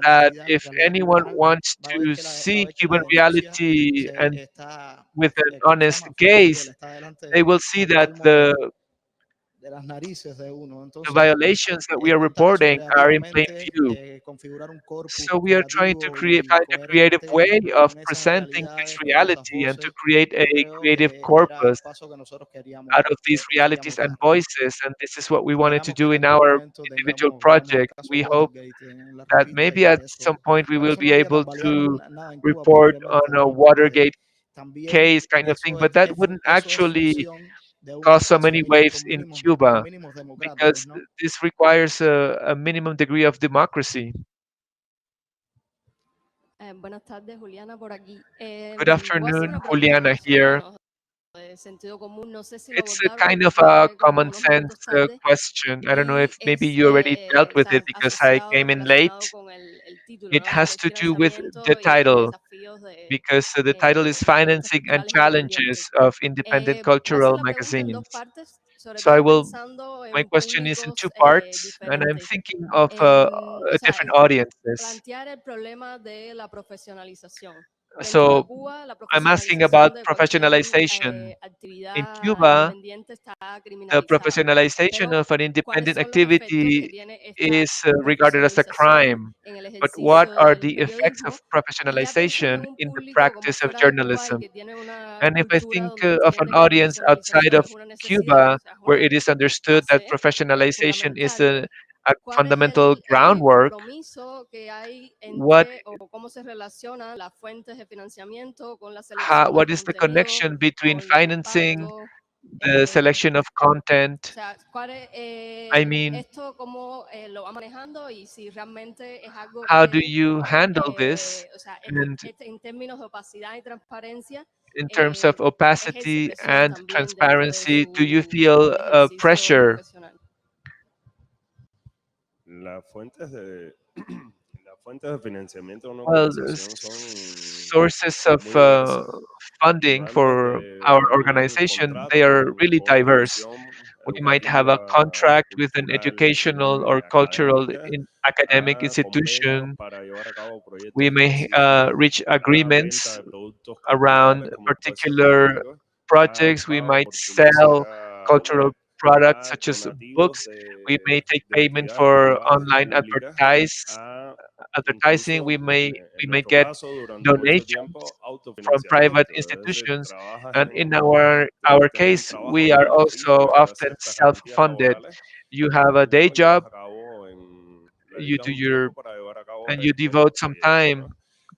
that if anyone wants to see Cuban reality and with an honest gaze, they will see that the violations that we are reporting are in plain view. configurar un corpus So we are trying to creativo find a creative coherente way of con esas presenting this realidades, con esas reality and to voces, create a creo creative que era el corpus paso que nosotros out of these realities queríamos and dar. voices. And this is what we wanted to Esperamos que do en in algún our momento individual veamos el project. caso We hope Watergate en la that revista maybe y at que some point we para will eso no be había able tambalear to nada en Cuba report on probablemente, a ¿no? Watergate También case kind of thing, eso but that wouldn't eso es actually función de un cause so acceso many mínimo, waves in los Cuba mínimos democráticos, because ¿no? this requires a minimum degree of democracy. Buenas tardes, Juliana por aquí. Good Voy a hacer afternoon, una pregunta Juliana más o here. menos de sentido común. No sé si lo It's a abordaron kind porque of creo que a llegué como common unos sense minutos tarde. question. I don't know if Y maybe es you already dealt with it está because I asociado, came in late. relacionado con el título, It ¿no? has to do with the Desfinanciamiento y los title desafíos because the title is de revistas Financing and culturales Challenges independientes. of Independent Voy a hacer Cultural la pregunta en dos Magazines. partes, sobre So I todo will, pensando my en question is in two públicos parts, and I'm diferentes. thinking of O sea, different audiences. plantear el problema de la profesionalización. Dentro de So Cuba, la I'm asking about profesionalización de cualquier professionalization. In actividad Cuba, independiente está the criminalizada. professionalization Pero, of an ¿cuáles independent son los efectos que activity tiene esta is regarded as a profesionalización crime. en el But what ejercicio are del the effects of periodismo? Y ya pensando professionalization en un in the público como practice of fuera de Cuba y journalism? que tiene una And if I cultura think donde of an entiende que la audience outside profesionalización of es una necesidad, o Cuba, sea, es where una it is understood that base professionalization is fundamental, a ¿cuál es fundamental el groundwork, compromiso que hay what entre o cómo se relacionan las fuentes de financiamiento con la selección del what is the contenido, connection between con los financing, impactos? the O selection of content? sea, I mean, esto cómo lo va manejando y si realmente es algo how do que, you handle this? o sea, And en términos de opacidad y transparencia, in terms of ejerce opacity presión and también dentro de transparency, do you su feel ejercicio pressure? profesional. Las fuentes de, las fuentes de financiamiento de una Well, organización son sources of muy diversas. funding Van for desde our un organization, they contrato are really con una diverse. institución We might have a educativa, contract with an cultural educational y or cultural académica academic a convenios institution. para llevar a cabo We proyectos may específicos, reach a venta agreements de productos around culturales como puede ser particular libros, a projects. We pago might por sell publicidad cultural web, products a such as donativos books. We may take de payment entidades for privadas y online públicas, a advertising. incluso We en may nuestro get caso durante mucho donations tiempo from private autofinanciamiento, es decir, institutions. trabajas And in our tienes un case, trabajo a we are tiempo fijo also que te da often ciertas garantías self-funded. laborales You have a y day lo llevas job, a cabo le you dedicas do un your tiempo para llevar a cabo and you estos devote some proyectos, time ¿no?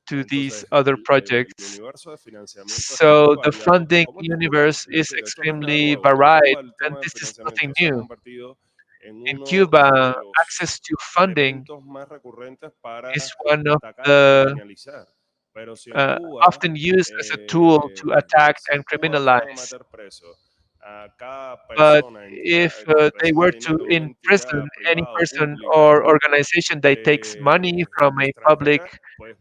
to these Entonces, other el projects. universo de financiamiento es muy So the variado, funding como en la Cuba. universe Es is decir, esto no es nada extremely nuevo. En varied, Cuba el and tema del this is nothing financiamiento se ha new. convertido en In uno de Cuba, los access to funding elementos más recurrentes para is one of atacar y the criminalizar. Pero si en Cuba, often used as a tool to attack si en and Cuba fueran a criminalize. meter preso a cada But persona, entidad if que they reciba were to dinero de una imprison entidad any privada o person pública or organization that takes money from a public extranjera, pues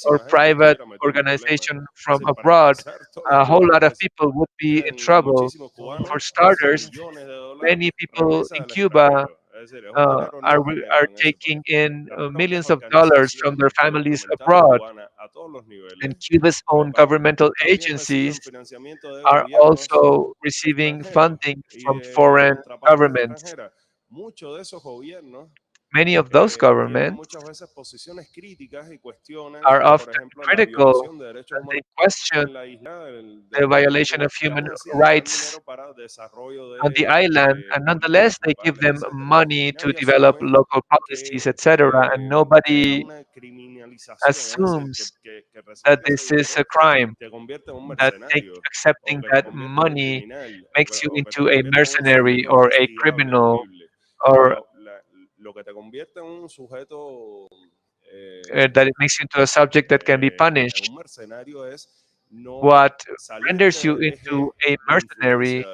or muchísima gente private estuviera metida en problemas. organization Es from decir, para abroad, empezar, todos los a whole lot of cubanos people would be in reciben trouble. muchísimos For cubanos, reciben starters, millones de dólares many people remesas in del Cuba extranjero. Es decir, es un dinero no are generado en ese taking país. in Las propias millions of dollars from their organizaciones families gubernamentales abroad, cubanas a todos los and niveles, Cuba's own governmental también agencies reciben financiamiento de are gobiernos also receiving extranjeros funding y from de foreign contrapartes governments. extranjeras. Muchos de esos gobiernos Many of those tienen governments muchas veces posiciones críticas y cuestionan, are por often ejemplo, la critical violación de derechos and they humanos question en la isla the del violation of Penal Code. Y human aún así les dan rights dinero para desarrollo on the de island, and políticas nonetheless they give locales, them etcétera. money Y to nadie develop asume local policies, que, etc. And que haya nobody una criminalización, es decir, assumes que that recibir ese this is a dinero crime, te convierte en un that mercenario o accepting que te that convierte en un money criminal makes you o que te into a convierte en un mercenary sujeto or a investigable, criminal, punible. or Lo que te convierte en un sujeto that it makes you into a subject that can be en un punished. mercenario es no What salirte renders you del eje into a de influencia mercenary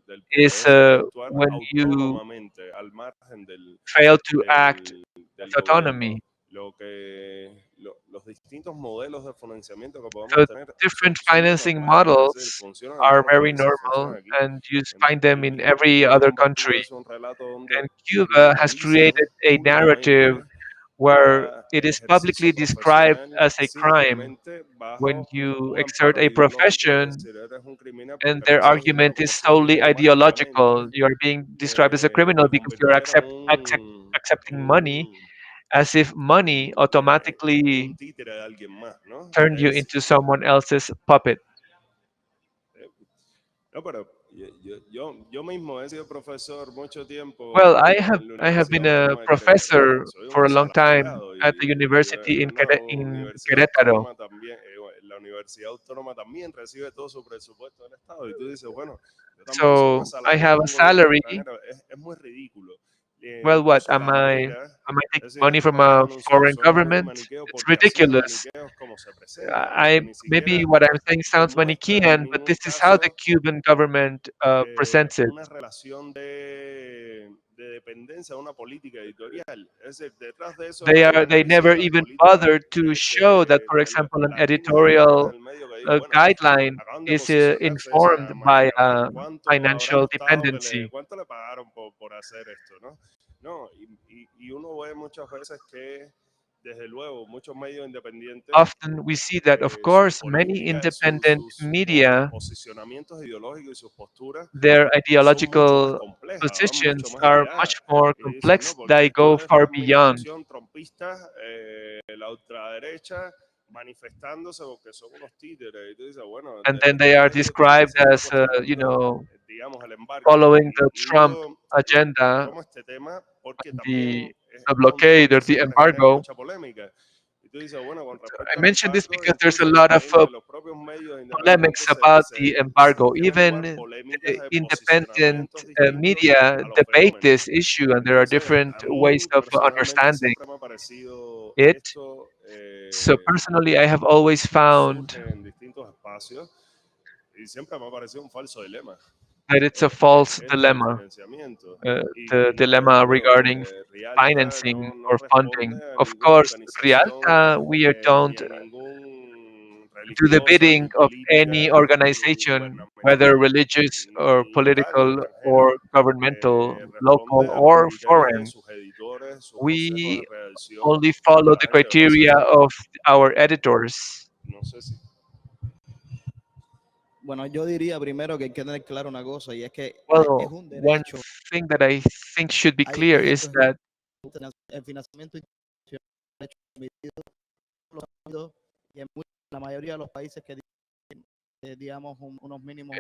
del poder, es is decir, actuar when you autónomamente al margen fail to act del with autonomy. gobierno. Los distintos modelos de financiamiento que podemos So tener different son muy financing normales, es decir, models funcionan en are todos los very países, funcionan normal, aquí. and you find them in every Cuba ha other convertido country. eso en un relato donde And Cuba has criminalizan created a narrative públicamente where el it is ejercicio publicly described profesional as a crime simplemente when bajo you un exert amparo a ideológico. Es profession, decir, eres un criminal and porque their recibes dinero argument como is si fuera un solely hijo más, ideological. solamente You are being described as a criminal de because you're convertir accepting en money, as if money automatically un títere de alguien más, ¿no? turned you into someone else's puppet. Eh, No, pero yo mismo he sido profesor mucho Well, tiempo en la I have Universidad been a Autónoma de Querétaro. professor Soy un for a long time asalariado at the y university in una in universidad Querétaro. autónoma también, la Universidad Autónoma también recibe todo su presupuesto del Estado. Y tú dices, bueno, yo también soy un So I asalariado have de a un gobierno salary. extranjero. Es muy ridículo. Well, what Incluso la manera, am I es taking decir, money estos from a anuncios foreign suenan muy government? maniqueos It's porque así de ridiculous. maniqueos como se presentan, porque ni Maybe siquiera what I'm saying sounds demuestran en Manichaean, but ningún this is how the caso Cuban government presents it. una relación de dependencia de una política editorial. Es decir, detrás de eso hay un They análisis never de las even políticas bothered to show that, for example, an las líneas editoriales editorial del medio que digo, bueno, guideline acaban de is posicionarse informed esa by manera, pero ¿cuánto habrá financial costado dependency. cuánto le pagaron por hacer esto, no? No, y uno ve muchas veces que, desde luego, muchos medios independientes, Often we see that, of sus course, many políticas, independent media, posicionamientos ideológicos y sus posturas their son mucho más ideological complejas, van mucho positions más are allá. much more Y dicen, no, complex. porque They go esto es la far beyond. administración trompista, la ultraderecha, manifestándose porque son unos títeres. Y tú dices, bueno, And then ¿de they qué are medio están described siendo as, cuestionando, digamos, el embargo? following the Y Trump digo, agenda, tomo este tema porque the también the es un blockade tema or que the siempre genera embargo. mucha polémica. Y tú dices, bueno, con respecto I al mention this embargo, because there's a incluso lot of entre los propios medios polemics independientes about the embargo. tienen lugar Even polémicas the de independent posicionamientos distintos media a los debate fenómenos. this issue, and there are Entonces, different a ways mí of personalmente understanding siempre me ha parecido it. esto So personally, I have always found surge en distintos espacios y siempre me ha parecido un falso dilema. that it's a false Esto del dilemma, financiamiento. the Y no dilemma es, bueno, regarding Rialta financing no or funding. responde a Of ninguna course, organización Rialta, we ni don't a ningún do the religiosa, bidding ni of any política, ni organization, whether gubernamental, religious or ni local ni political extranjera. or governmental, local Responde a los or criterios de foreign. sus editores, sus consejos de We redacción, only follow the para ver qué va a criteria hacer. of our editors. No sé si Bueno, yo diría primero que hay que tener claro una cosa y es que es Well, un one derecho. thing that I think should be Hay clear is efectos that el financiamiento internacional es derecho permitido en los Estados Unidos y en la mayoría de los países que tienen, digamos, unos mínimos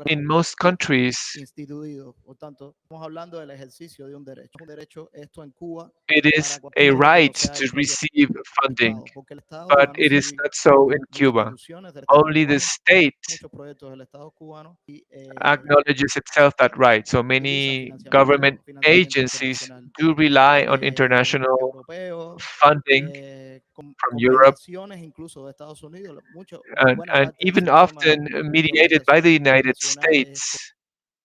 in most countries instituidos. Por tanto, estamos hablando del ejercicio de un derecho. Un derecho, esto en Cuba, it is para a cualquier que right no sea to el propio receive funding, Estado, porque el Estado but cubano it is sí, not so in las Cuba. instituciones del Estado Only the cubano, state muchos proyectos del Estado cubano y acknowledges itself that right. So utilizan many government financiamiento agencies internacional do rely on international europeo, funding con from Europe mediaciones incluso de Estados Unidos. Buena and parte del even sistema often de mediated by the organizaciones United internacionales States.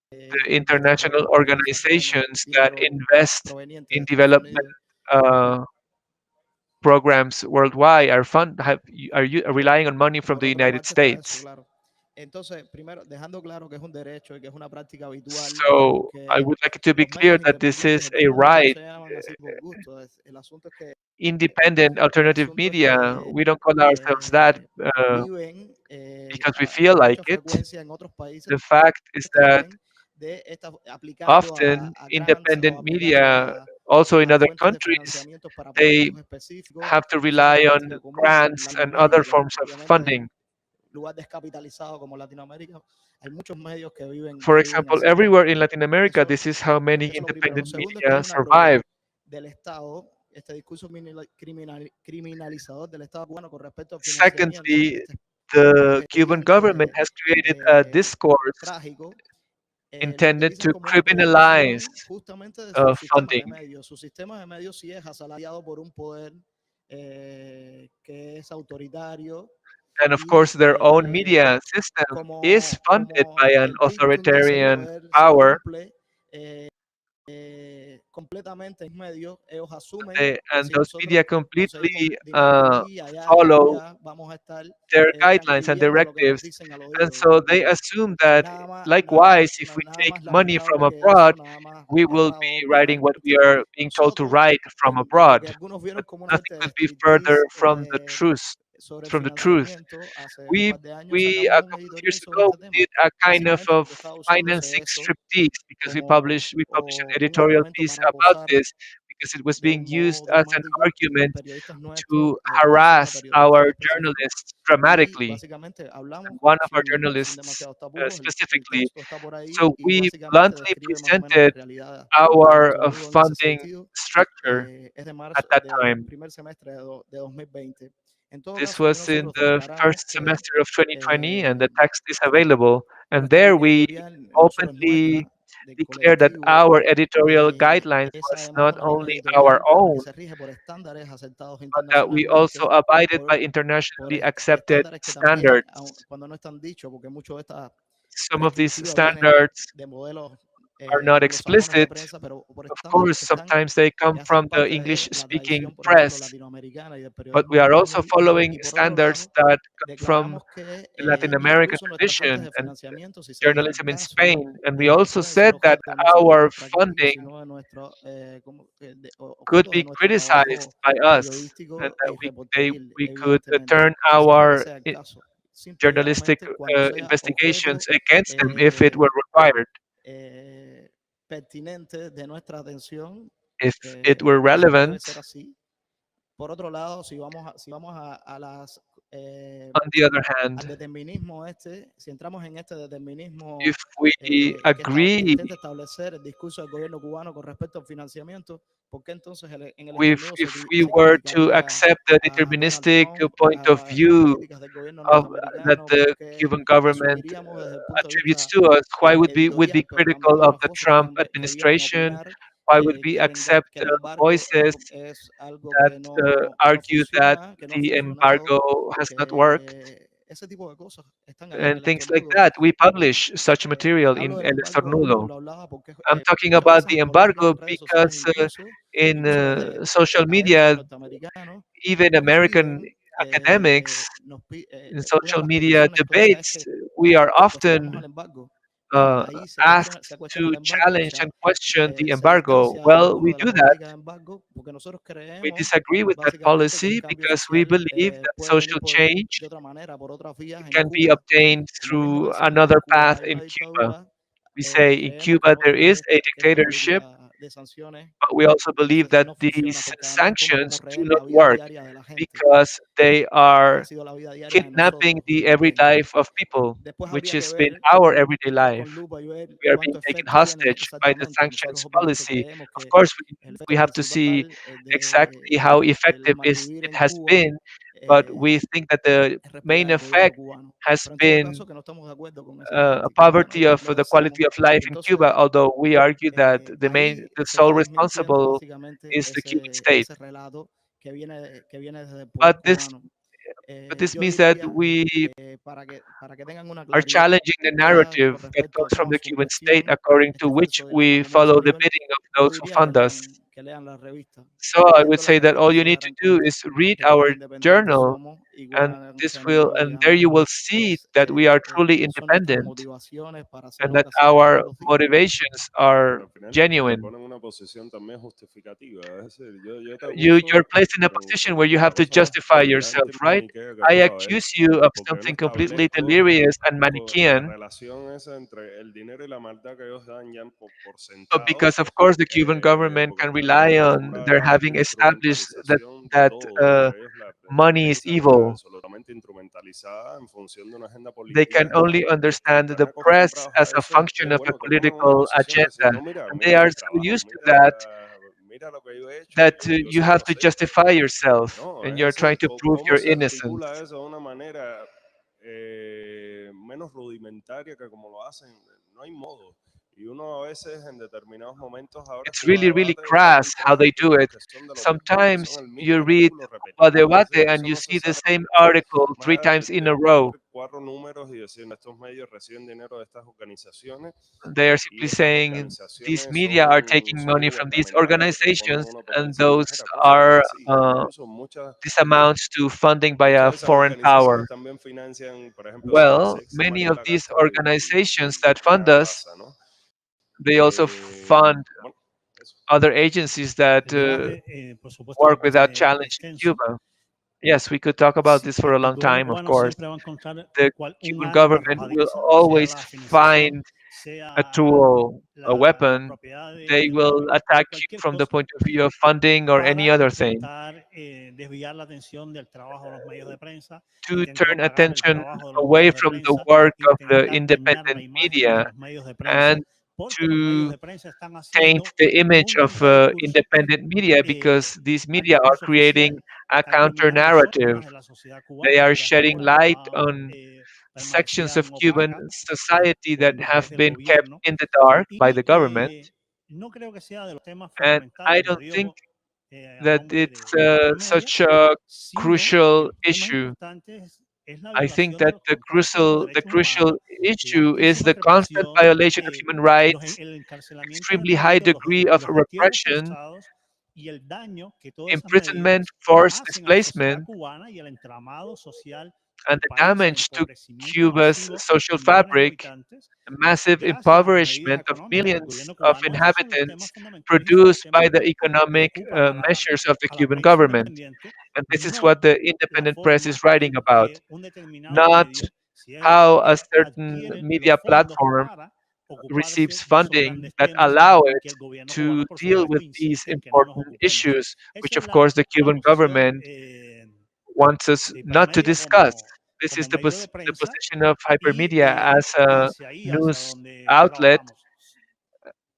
que The international sacar organizations that dinero invest proveniente in de Estados development Unidos. programs worldwide are relying on money from Por the otra United parte está eso, States. claro. Entonces, primero, dejando claro que es un derecho y que es una práctica habitual, So I que would like it to be los clear medios that this independientes is de a todo el mundo no right. se llaman así por gusto. El asunto es que Independent alternative asunto es media, que we don't call ourselves that viven because we feel like mucha it. frecuencia en otros países The fact is that también de aplicando often a grants o independent aplicando media, also in a other fuentes de countries, financiamiento para they proyectos específicos. have to Esa es una rely práctica on común en grants and other Latinoamérica. forms of Obviamente, funding. lugar descapitalizado como Latinoamérica, hay muchos medios que viven, For que viven example, así. everywhere in Latin America, Eso, this is how many eso es lo primero. Lo independent segundo es que hay media una prioridad survive. del Estado, este discurso criminalizador del Estado cubano con respecto al financiamiento, Secondly, este the Cuban government expediente has created a discourse trágico, lo intended utilizan to como una criminalize proyección justamente de su sistema de funding. medios. Su sistema de medios sí es asalariado por un poder que es autoritario And of y course, their own media system is funded by an el punctum de ese authoritarian poder se power, cumple completamente en medios, ellos asumen que and si those nosotros media conseguimos completely dinero aquí, allá y follow acullá, vamos a estar their guidelines and transcribiendo lo que nos directives. dicen al And oído, so como they dicen. assume that, Nada más, likewise, if we nada take más money from lamentable que abroad, eso, nada más we will errado, be writing what we obviamente. are being told to Nosotros, write from en lo que abroad. algunos vieron But como una nothing suerte de could be further striptease from the truth. sobre el From the truth. financiamiento, hace un We par de años we sacamos a un couple of editorial years sobre ago este we tema, did a kind precisamente of porque estaba usándose financing eso striptease because we como published an un editorial argumento piece para about acosar this because it was de being un used modo as an dramático argument periodistas nuestros to que son de harass periodistas our específicos journalists y dramatically. básicamente hablamos One of our sin journalists demasiados tapujos, el specifically. texto está por ahí So y we básicamente bluntly describe más o menos la presented realidad de our Estornudo en ese funding sentido. structure Es de at marzo, that del time. primer semestre de 2020. En todo This caso, ahí was in nosotros the declaramos first que semester of 2020, and the eh, text is available. And nuestra there línea we editorial no solo es openly nuestra, del declared that colectivo, our editorial guidelines es was además not una línea only our editorial que own, se rige por estándares aceptados but that we also internacionalmente, abided by por internationally accepted estándares que también, standards. cuando no están dichos, porque mucho de esta Some of these perspectiva viene standards de modelos are not anglosajones de explicit. prensa, pero por Of estándares course, que están, sometimes they come que hacen from the parte de English la speaking tradición, por ejemplo, press, latinoamericana y del but periodismo we en are also español. following Y por otro standards lado, that come from declaramos que the Latin American incluso nuestras fuentes tradition de and financiamiento, si se diera el journalism in caso, Spain. And we also pueden ser said that objeto no solo de our nuestra crítica, funding sino de nuestro, could objeto de be nuestro criticized trabajo by us, and periodístico that y reporteril, we could evidentemente. turn Y siempre que our sea el caso, simple y journalistic llanamente cuando sea investigations objeto against them if it were required, pertinente de nuestra atención, if it were eso debe relevant. ser así. Por otro lado, si vamos a las On the other al hand, determinismo si entramos en este determinismo if we que agree, intenta establecer el discurso del gobierno cubano con respecto al financiamiento, ¿por qué entonces en el Estornudo if we se were to criticaría accept the a Donald deterministic Trump, point of a las view políticas del gobierno of that norteamericano? ¿Por the qué Cuban government asumiríamos desde el punto de attributes vista to us, why would be editorial, pero critical también de of las the voces Trump que vienen a administration? opinar, Why would we accept que el embargo voices es algo that que no argue that funciona, que no ha the funcionado? embargo has not worked? Ese tipo de cosas están ahí en And el things like Estornudo. that. We publish such material Hablo in del El embargo, Estornudo. lo hablaba porque I'm talking muchas de about esas the políticas embargo en redes sociales, because in incluso desde social académicos media, norteamericanos, even nos American piden academics in una de social las media peticiones claras es debates, que we are cuestionemos often el embargo. Ahí se asked cuestiona to el embargo, challenge and question the se embargo. distancia Well, alguno we de la do that. política de embargo, porque nosotros We creemos disagree with that básicamente que un policy cambio because we social believe that puede venir social change de otra manera, por otras vías en can be Cuba. obtained En la misma through mensaje, en another Cuba path hay in una Cuba. dictadura. We say in Creemos Cuba there is a que esta dictatorship, política de sanciones but we also believe that no funciona these porque además toma como sanctions do rehén not la vida work diaria de la gente, because they que ha are sido la vida diaria de kidnapping nosotros the every también. life of people, Después which habría que has been ver, our everyday entrar con life. lupa y ver We are being cuánto taken efecto tiene hostage by the exactamente. Nosotros sanctions obviamente policy. creemos Of que course, el we efecto have to see principal exactly how del effective malvivir it en has Cuba been, but we think that the es main respirar el gobierno effect cubano. has Pero en todo been caso que no estamos de acuerdo con esa a práctica. Bueno, poverty of lo the decimos. quality of life Y in entonces Cuba, although we argue that ahí the se está sole desmintiendo responsible básicamente is the Cuban state. ese relato que viene desde el poder But cubano. this Yo means that diría, we para que tengan una are claridad challenging the con narrative that respecto a comes from cómo the su Cuban state, gestión, according to este which falso dilema we común follow the exterior, bidding of yo those who diría fund us. que lean la revista. So I would Leyendo la say that all revista you se need to darán do cuenta is read de cuán our independientes journal, somos y and cuán there genuino, you will see that we are truly son nuestras independent motivaciones para hacer and lo that que hacemos our todos los días. motivations Pero are al final te genuine. ponen una posición también justificativa. Es decir, yo te acuso You're placed in a position where you con la have to cosa más justify yourself, delirante y right? maniquea que I pueda haber, accuse you of porque yo no something completely establezco delirious and la Manichaean, relación esa entre el dinero y la maldad que ellos dan ya por but sentado, because of course the Cuban government porque can están rely on acostumbrados their a la having established instrumentalización de that todo. Para ellos la money is prensa está evil. absolutamente instrumentalizada en función de una agenda They can política only y understand están the press acostumbrados as a a eso, function of a bueno, te ponen en una political posición de decir, agenda. no, mira, And they mira are mi so trabajo, used to that mira lo que yo he hecho, that yo you soy have to inocente. justify yourself No, and es you're trying decir, to prove cómo your se articula innocence. eso de una manera menos rudimentaria que como lo hacen, no hay modo. Y uno a veces en determinados momentos abre It's Cuba really Debate y hay crass how they do artículos it. que son de lo mismo, que Sometimes son el mismo you read artículo Cuba repetido. Es decir, Debate que and eso you no se see the sale same article más three allá times in a de row. poner cuatro números y decir estos medios reciben dinero de estas organizaciones They are y simply esas saying these organizaciones media are taking son money from these gubernamentales que responden a organizations, una and potencia those extranjera, cosa que no es are así. Incluso this amounts to funding by muchas a de esas foreign power. organizaciones también financian, por ejemplo, Well, SpaceX y many of Mariela these Castro organizations that y la fund us, raza, ¿no? they also fund Bueno, eso. other agencies that El debate, por supuesto, work es without bastante challenging extenso. Cuba. Yes, we could talk about this for a El long gobierno time, of cubano course. siempre va a encontrar The un Cuban arma para government will radicalizar, sea always la financiación, find a tool, a la weapon, propiedad they del will gobierno, attack you cualquier from the cosa point of view of funding or any para other thing, intentar desviar la atención del trabajo de los medios de prensa, to intentar turn apagar el attention trabajo de los away medios de from the prensa, work of the intentar dañar la independent imagen de media los medios de prensa, and porque los medios to de prensa están taint haciendo the image un of contradiscurso independent media because these al media are discurso creating oficial, a están counter eliminando narrative. zonas de la sociedad They cubana are que hasta shedding ahora light on sections of permanecían Cuban opacas society por that have interés del been kept gobierno. in the dark by the Y government. no creo que sea de los temas And fundamentales, I y lo don't think digo a that nombre it's de Hypermedia, such a sino que crucial los temas issue. importantes es la I think violación de that los constantes de los the derechos crucial humanos, la issue is altísima the constant represión, violation of human rights, el encarcelamiento extremely high indebido, degree of los destierros repression, forzados y el daño que todas esas imprisonment, medidas forced hacen a la sociedad displacement, cubana y al entramado social and del the país, el damage to empobrecimiento Cuba's masivo social de millones de fabric, habitantes, a massive gracias a las medidas impoverishment of económicas del millions gobierno of cubano. Esos son los temas inhabitants fundamentales y son los produced by temas the que economic preocupan measures of the a la Cuban prensa government. independiente, And this is no what the la independent press forma is writing en about, que un determinado not medio, si es el how a Hyper, certain adquiere los media fondos platform para ocuparse receives de esos funding grandes that temas allow que it el gobierno to cubano, por deal supuesto, with these insiste en que no nos important ocupemos. issues, which Esa es of course the la Cuban posición government wants us de not to Hypermedia discuss. This como is medio de the prensa position of Hypermedia as y a hacia ahí, hacia news donde outlet. trabajamos.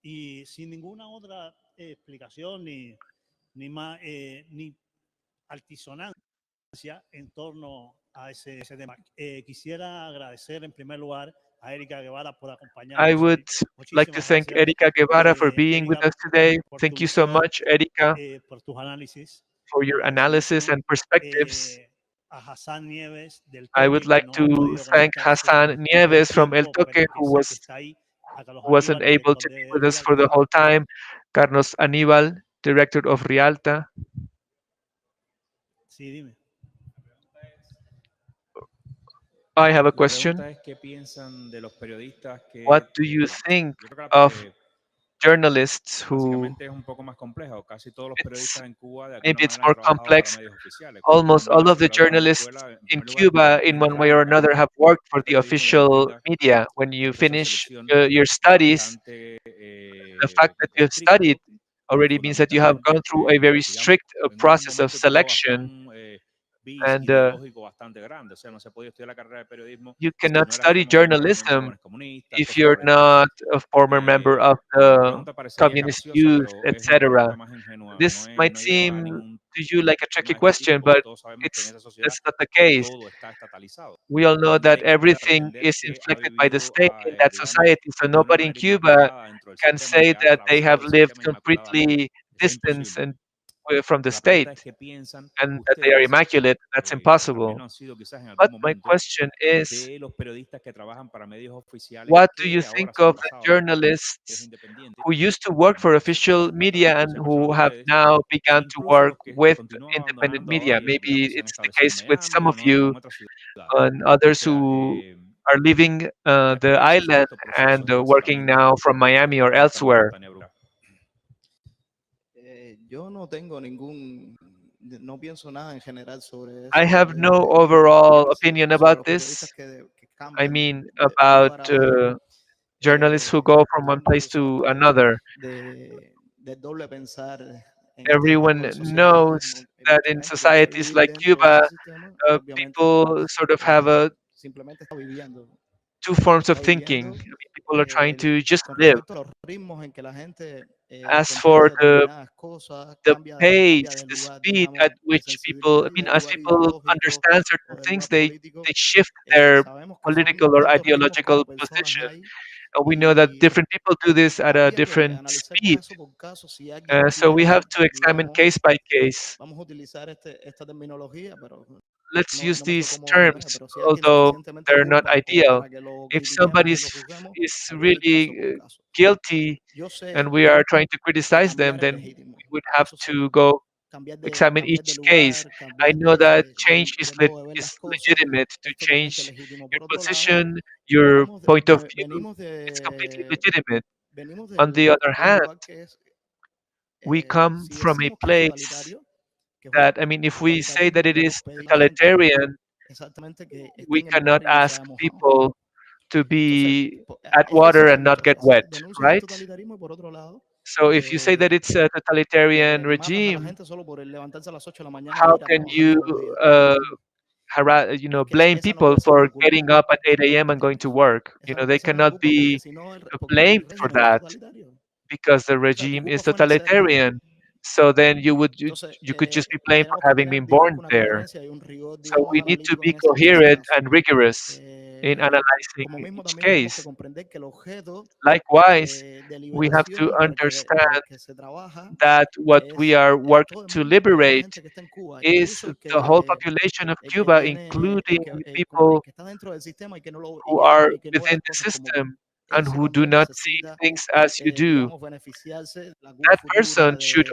Y sin ninguna otra explicación ni altisonancia en torno a ese tema. Quisiera agradecer en primer lugar a Erika Guevara por I acompañarnos would hoy. like to Muchísimas thank gracias, Erika Guevara for being with Erika, us today. por Thank tu you so visión, much, Erika, por tus análisis, for por your la analysis exposición. and perspectives. A Jasán Nieves del I Toque, would que like no ha to podido thank conectarse Hassan todo el Nieves from El tiempo, Toque, pero que sé que está ahí. A Carlos who wasn't Aníbal, able director to be de with us for the Rialta. whole time, Carlos Aníbal, director of Rialta. Sí, dime. I have a La question. pregunta es qué piensan de los periodistas que What do you think yo creo of que journalists who básicamente es un poco más complejo. Casi todos los it's periodistas en Cuba de alguna maybe it's manera han more trabajado para complex? medios oficiales. Almost all of the Pero bueno, en journalists Venezuela, en in primer lugar, Cuba, in one way or another, have worked for the periodismo y official entienda media. When que you el proceso de finish selección your es studies, bastante the fact that you have studied estricto, already means that you have gone through a very digamos, strict en un process of momento tuvo selection, bastante and ideológico bastante grande. O sea, no se podía estudiar la carrera de periodismo you si no cannot eras, study digamos, miembro de journalism jóvenes comunistas, if cosas you're por el estilo. not a former member of La the pregunta parecería communist capciosa, youth, pero es una etc. pregunta más ingenua. This might No es llevada a seem ningún to you like a tricky tema de este tipo, question, porque but todos sabemos que en esa sociedad that's not the case. todo está estatalizado. We all know that Nadie puede everything pretender is que ha inflected by the vivido, state in that digamos, society, so de una nobody in manera Cuba inmaculada dentro del can sistema, say que ha that they have atravesado el lived sistema inmaculadamente. completely Eso es distanced imposible. from the La pregunta state es qué piensan and that they are ustedes, immaculate. That's que también impossible. lo han sido quizás en But algún my momento, question is, de los periodistas que trabajan para medios oficiales what do you que think ahora se han of the pasado a los medios journalists independientes, who used to work for como es el official caso media and de personas who de have ustedes, now e begun to incluso work los que with continúan independent abandonando ahora media? y Maybe digamos se han it's the establecido en case with some Miami of o you en otras ciudades. and O others sea, who are leaving ¿qué the piensan sobre island estos and procesos de working encarcelamiento now from Miami or de esta manera elsewhere. tan abrupta? Yo no tengo no pienso nada en general sobre I eso, have no overall opinion sobre about los this. periodistas que I cambian mean, de un about lugar a otro, journalists who go from one place hablando to sobre another. del doble pensar en este tipo Everyone de sociedades, knows that mucha in gente quiere societies vivir like dentro de ese Cuba, sistema, obviamente people sort of have a simplemente está viviendo, two forms of está thinking. I viviendo mean, people are trying to just con live. respecto a los ritmos en que la gente As comprende for determinadas cosas, the cambia pace, del the lugar, speed at digamos, de which people, I mean, sensibilidad, del as lugar people ideológico understand o certain del things, lugar they político. shift their Sabemos que son political or distintos ritmos ideological como personas position. hay And we know that y different people do this at a habría que different analizar speed. caso por caso si alguien So we have tiene, to examine digamos, case by case. vamos a utilizar esta terminología, pero Let's use no me these tocó manera, terms, pero si alguien although suficientemente they're not culpa como ideal. para que lo If critiquemos somebody y lo juzguemos, is habría que ir caso really por caso. guilty Yo and sé we are trying to que criticize them, cambiar es then legítimo, we would have eso sé, to go examine cambiar de each case. lugar, I cambiar know that change del modo de ver is las cosas, legitimate to es totalmente change legítimo. your Por otro lado, position, your point of view. venimos It's completely de legitimate. On the other de un hand, lugar que es, we come si from a decimos que es place totalitario, que es un that, I mean, if we say totalitarismo that it donde nos is pedimos a la gente totalitarian, exactamente que we estén en cannot memoria y no ask sabemos, ¿no? people to be at Es water eso and not siempre get pasa. wet, Denuncias el right? totalitarismo y por otro lado, So if you say that it's a totalitarian matas a la regime, gente solo por levantarse a las 8 de la mañana y how ir a can trabajar you todos los días. Es que blame esa no people puede ser for la culpa getting up at 8 a.m. and going to work? Esa no They puede ser la cannot culpa porque be si no, porque el blamed for régimen es that totalitario. because the O sea, tu regime culpa is fue nacer ahí. totalitarian. So then Entonces, you could just be blamed for tenemos que having tener, been digamos, born una there. coherencia y un rigor, So digamos, we need to analítico be en ese coherent caso. and rigorous in analyzing Como mismo each también tenemos que case. comprender que el objeto Likewise, de we have to liberación por el understand que se trabaja that what we es are working todo el to mundo, toda la liberate gente que está en Cuba, is incluso the whole population of el que Cuba, tiene, including el people que está dentro del sistema y que no lo who are y que no ve within las the cosas como system and ese who do también not see necesita, things as you do. digamos, beneficiarse de la Cuba That futura person should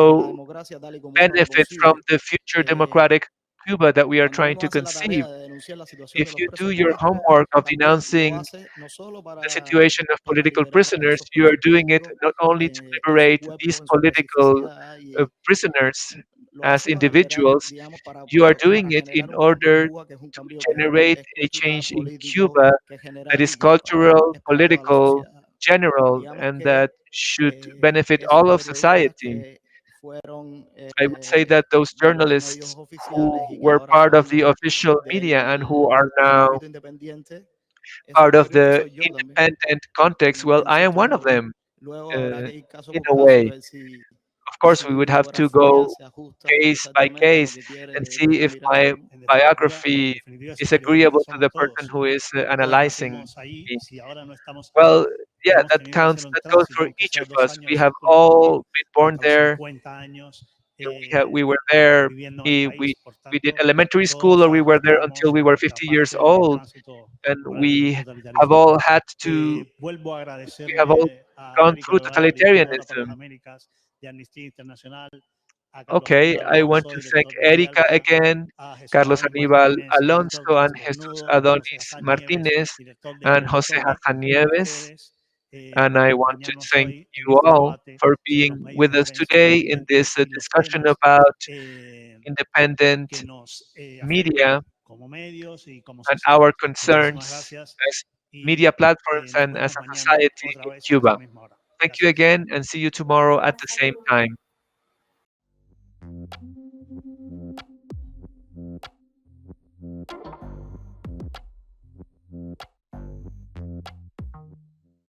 de la also democracia tal y como uno la benefit from concibe. the future democratic Cuba that we are Cuando trying uno to hace la conceive. tarea de denunciar la situación de If los you do presos your políticos, homework of también lo denouncing hace no solo the situation of para political liberar a prisoners, esos you are presos doing it políticos not only to en su liberate cuerpo, these en su political especificidad, prisoners lo as hace para liberar, individuals, digamos, you are doing para it in generar un cambio en order Cuba, que es un to cambio generate es a cultural, change in político, Cuba que es that general is y que cultural, es para toda la political, sociedad. general, Digamos and que that should benefit esos all of periodistas society. que fueron I would say that those de los medios journalists oficiales who y que were ahora part of son the official media and who are del now ámbito independiente, esos part of periodistas the soy yo también, independent context, well, en I am cierto one of modo. them Luego habrá uh, que ir caso in por a caso y way. ver si Of course, we mi would have to biografía go se ajusta case by exactamente a lo case que and quiere see esa if my mirada, ¿no? En biography definitiva, ese is periodista agreeable to somos the person todos. who is Todos analyzing nacemos ahí. me. Si ahora no estamos ahí, Well, yeah, hemos that tenido que hacer counts. un That goes tránsito, for aunque each sea of 2 us. años We de have ser all culpable, been pero born estamos there. 50 años We were there. viviendo en el país. Por We did tanto, elementary school, todos or we were there until estamos we en were nuestra 50 years parte del old, tránsito and por el we have totalitarismo. all had to. Vuelvo a We have all agradecerle a gone Erika through Guevara, directora para las totalitarianism. Américas de Amnistía Internacional, a Carlos Okay, Aníbal I want Alonso, to thank director de Erika Rialta, again, a Jesús Carlos Adonis Aníbal Martínez, director Alonso, de and Jesús Estornudo, a José Adonis Jasán Nieves, Martínez, director and de José Toque, Jasán y a Nieves. ustedes And por I want to acompañarnos thank hoy en you este all debate for sobre los being medios with de us prensa today in independientes this y los discussion temas about que independent nos afectan media como medios y como and sociedad. our Muchísimas concerns gracias as media y platforms nos and as vemos a mañana society otra in vez a esta Cuba. misma hora. Thank you Gracias. again and see you tomorrow at the same time.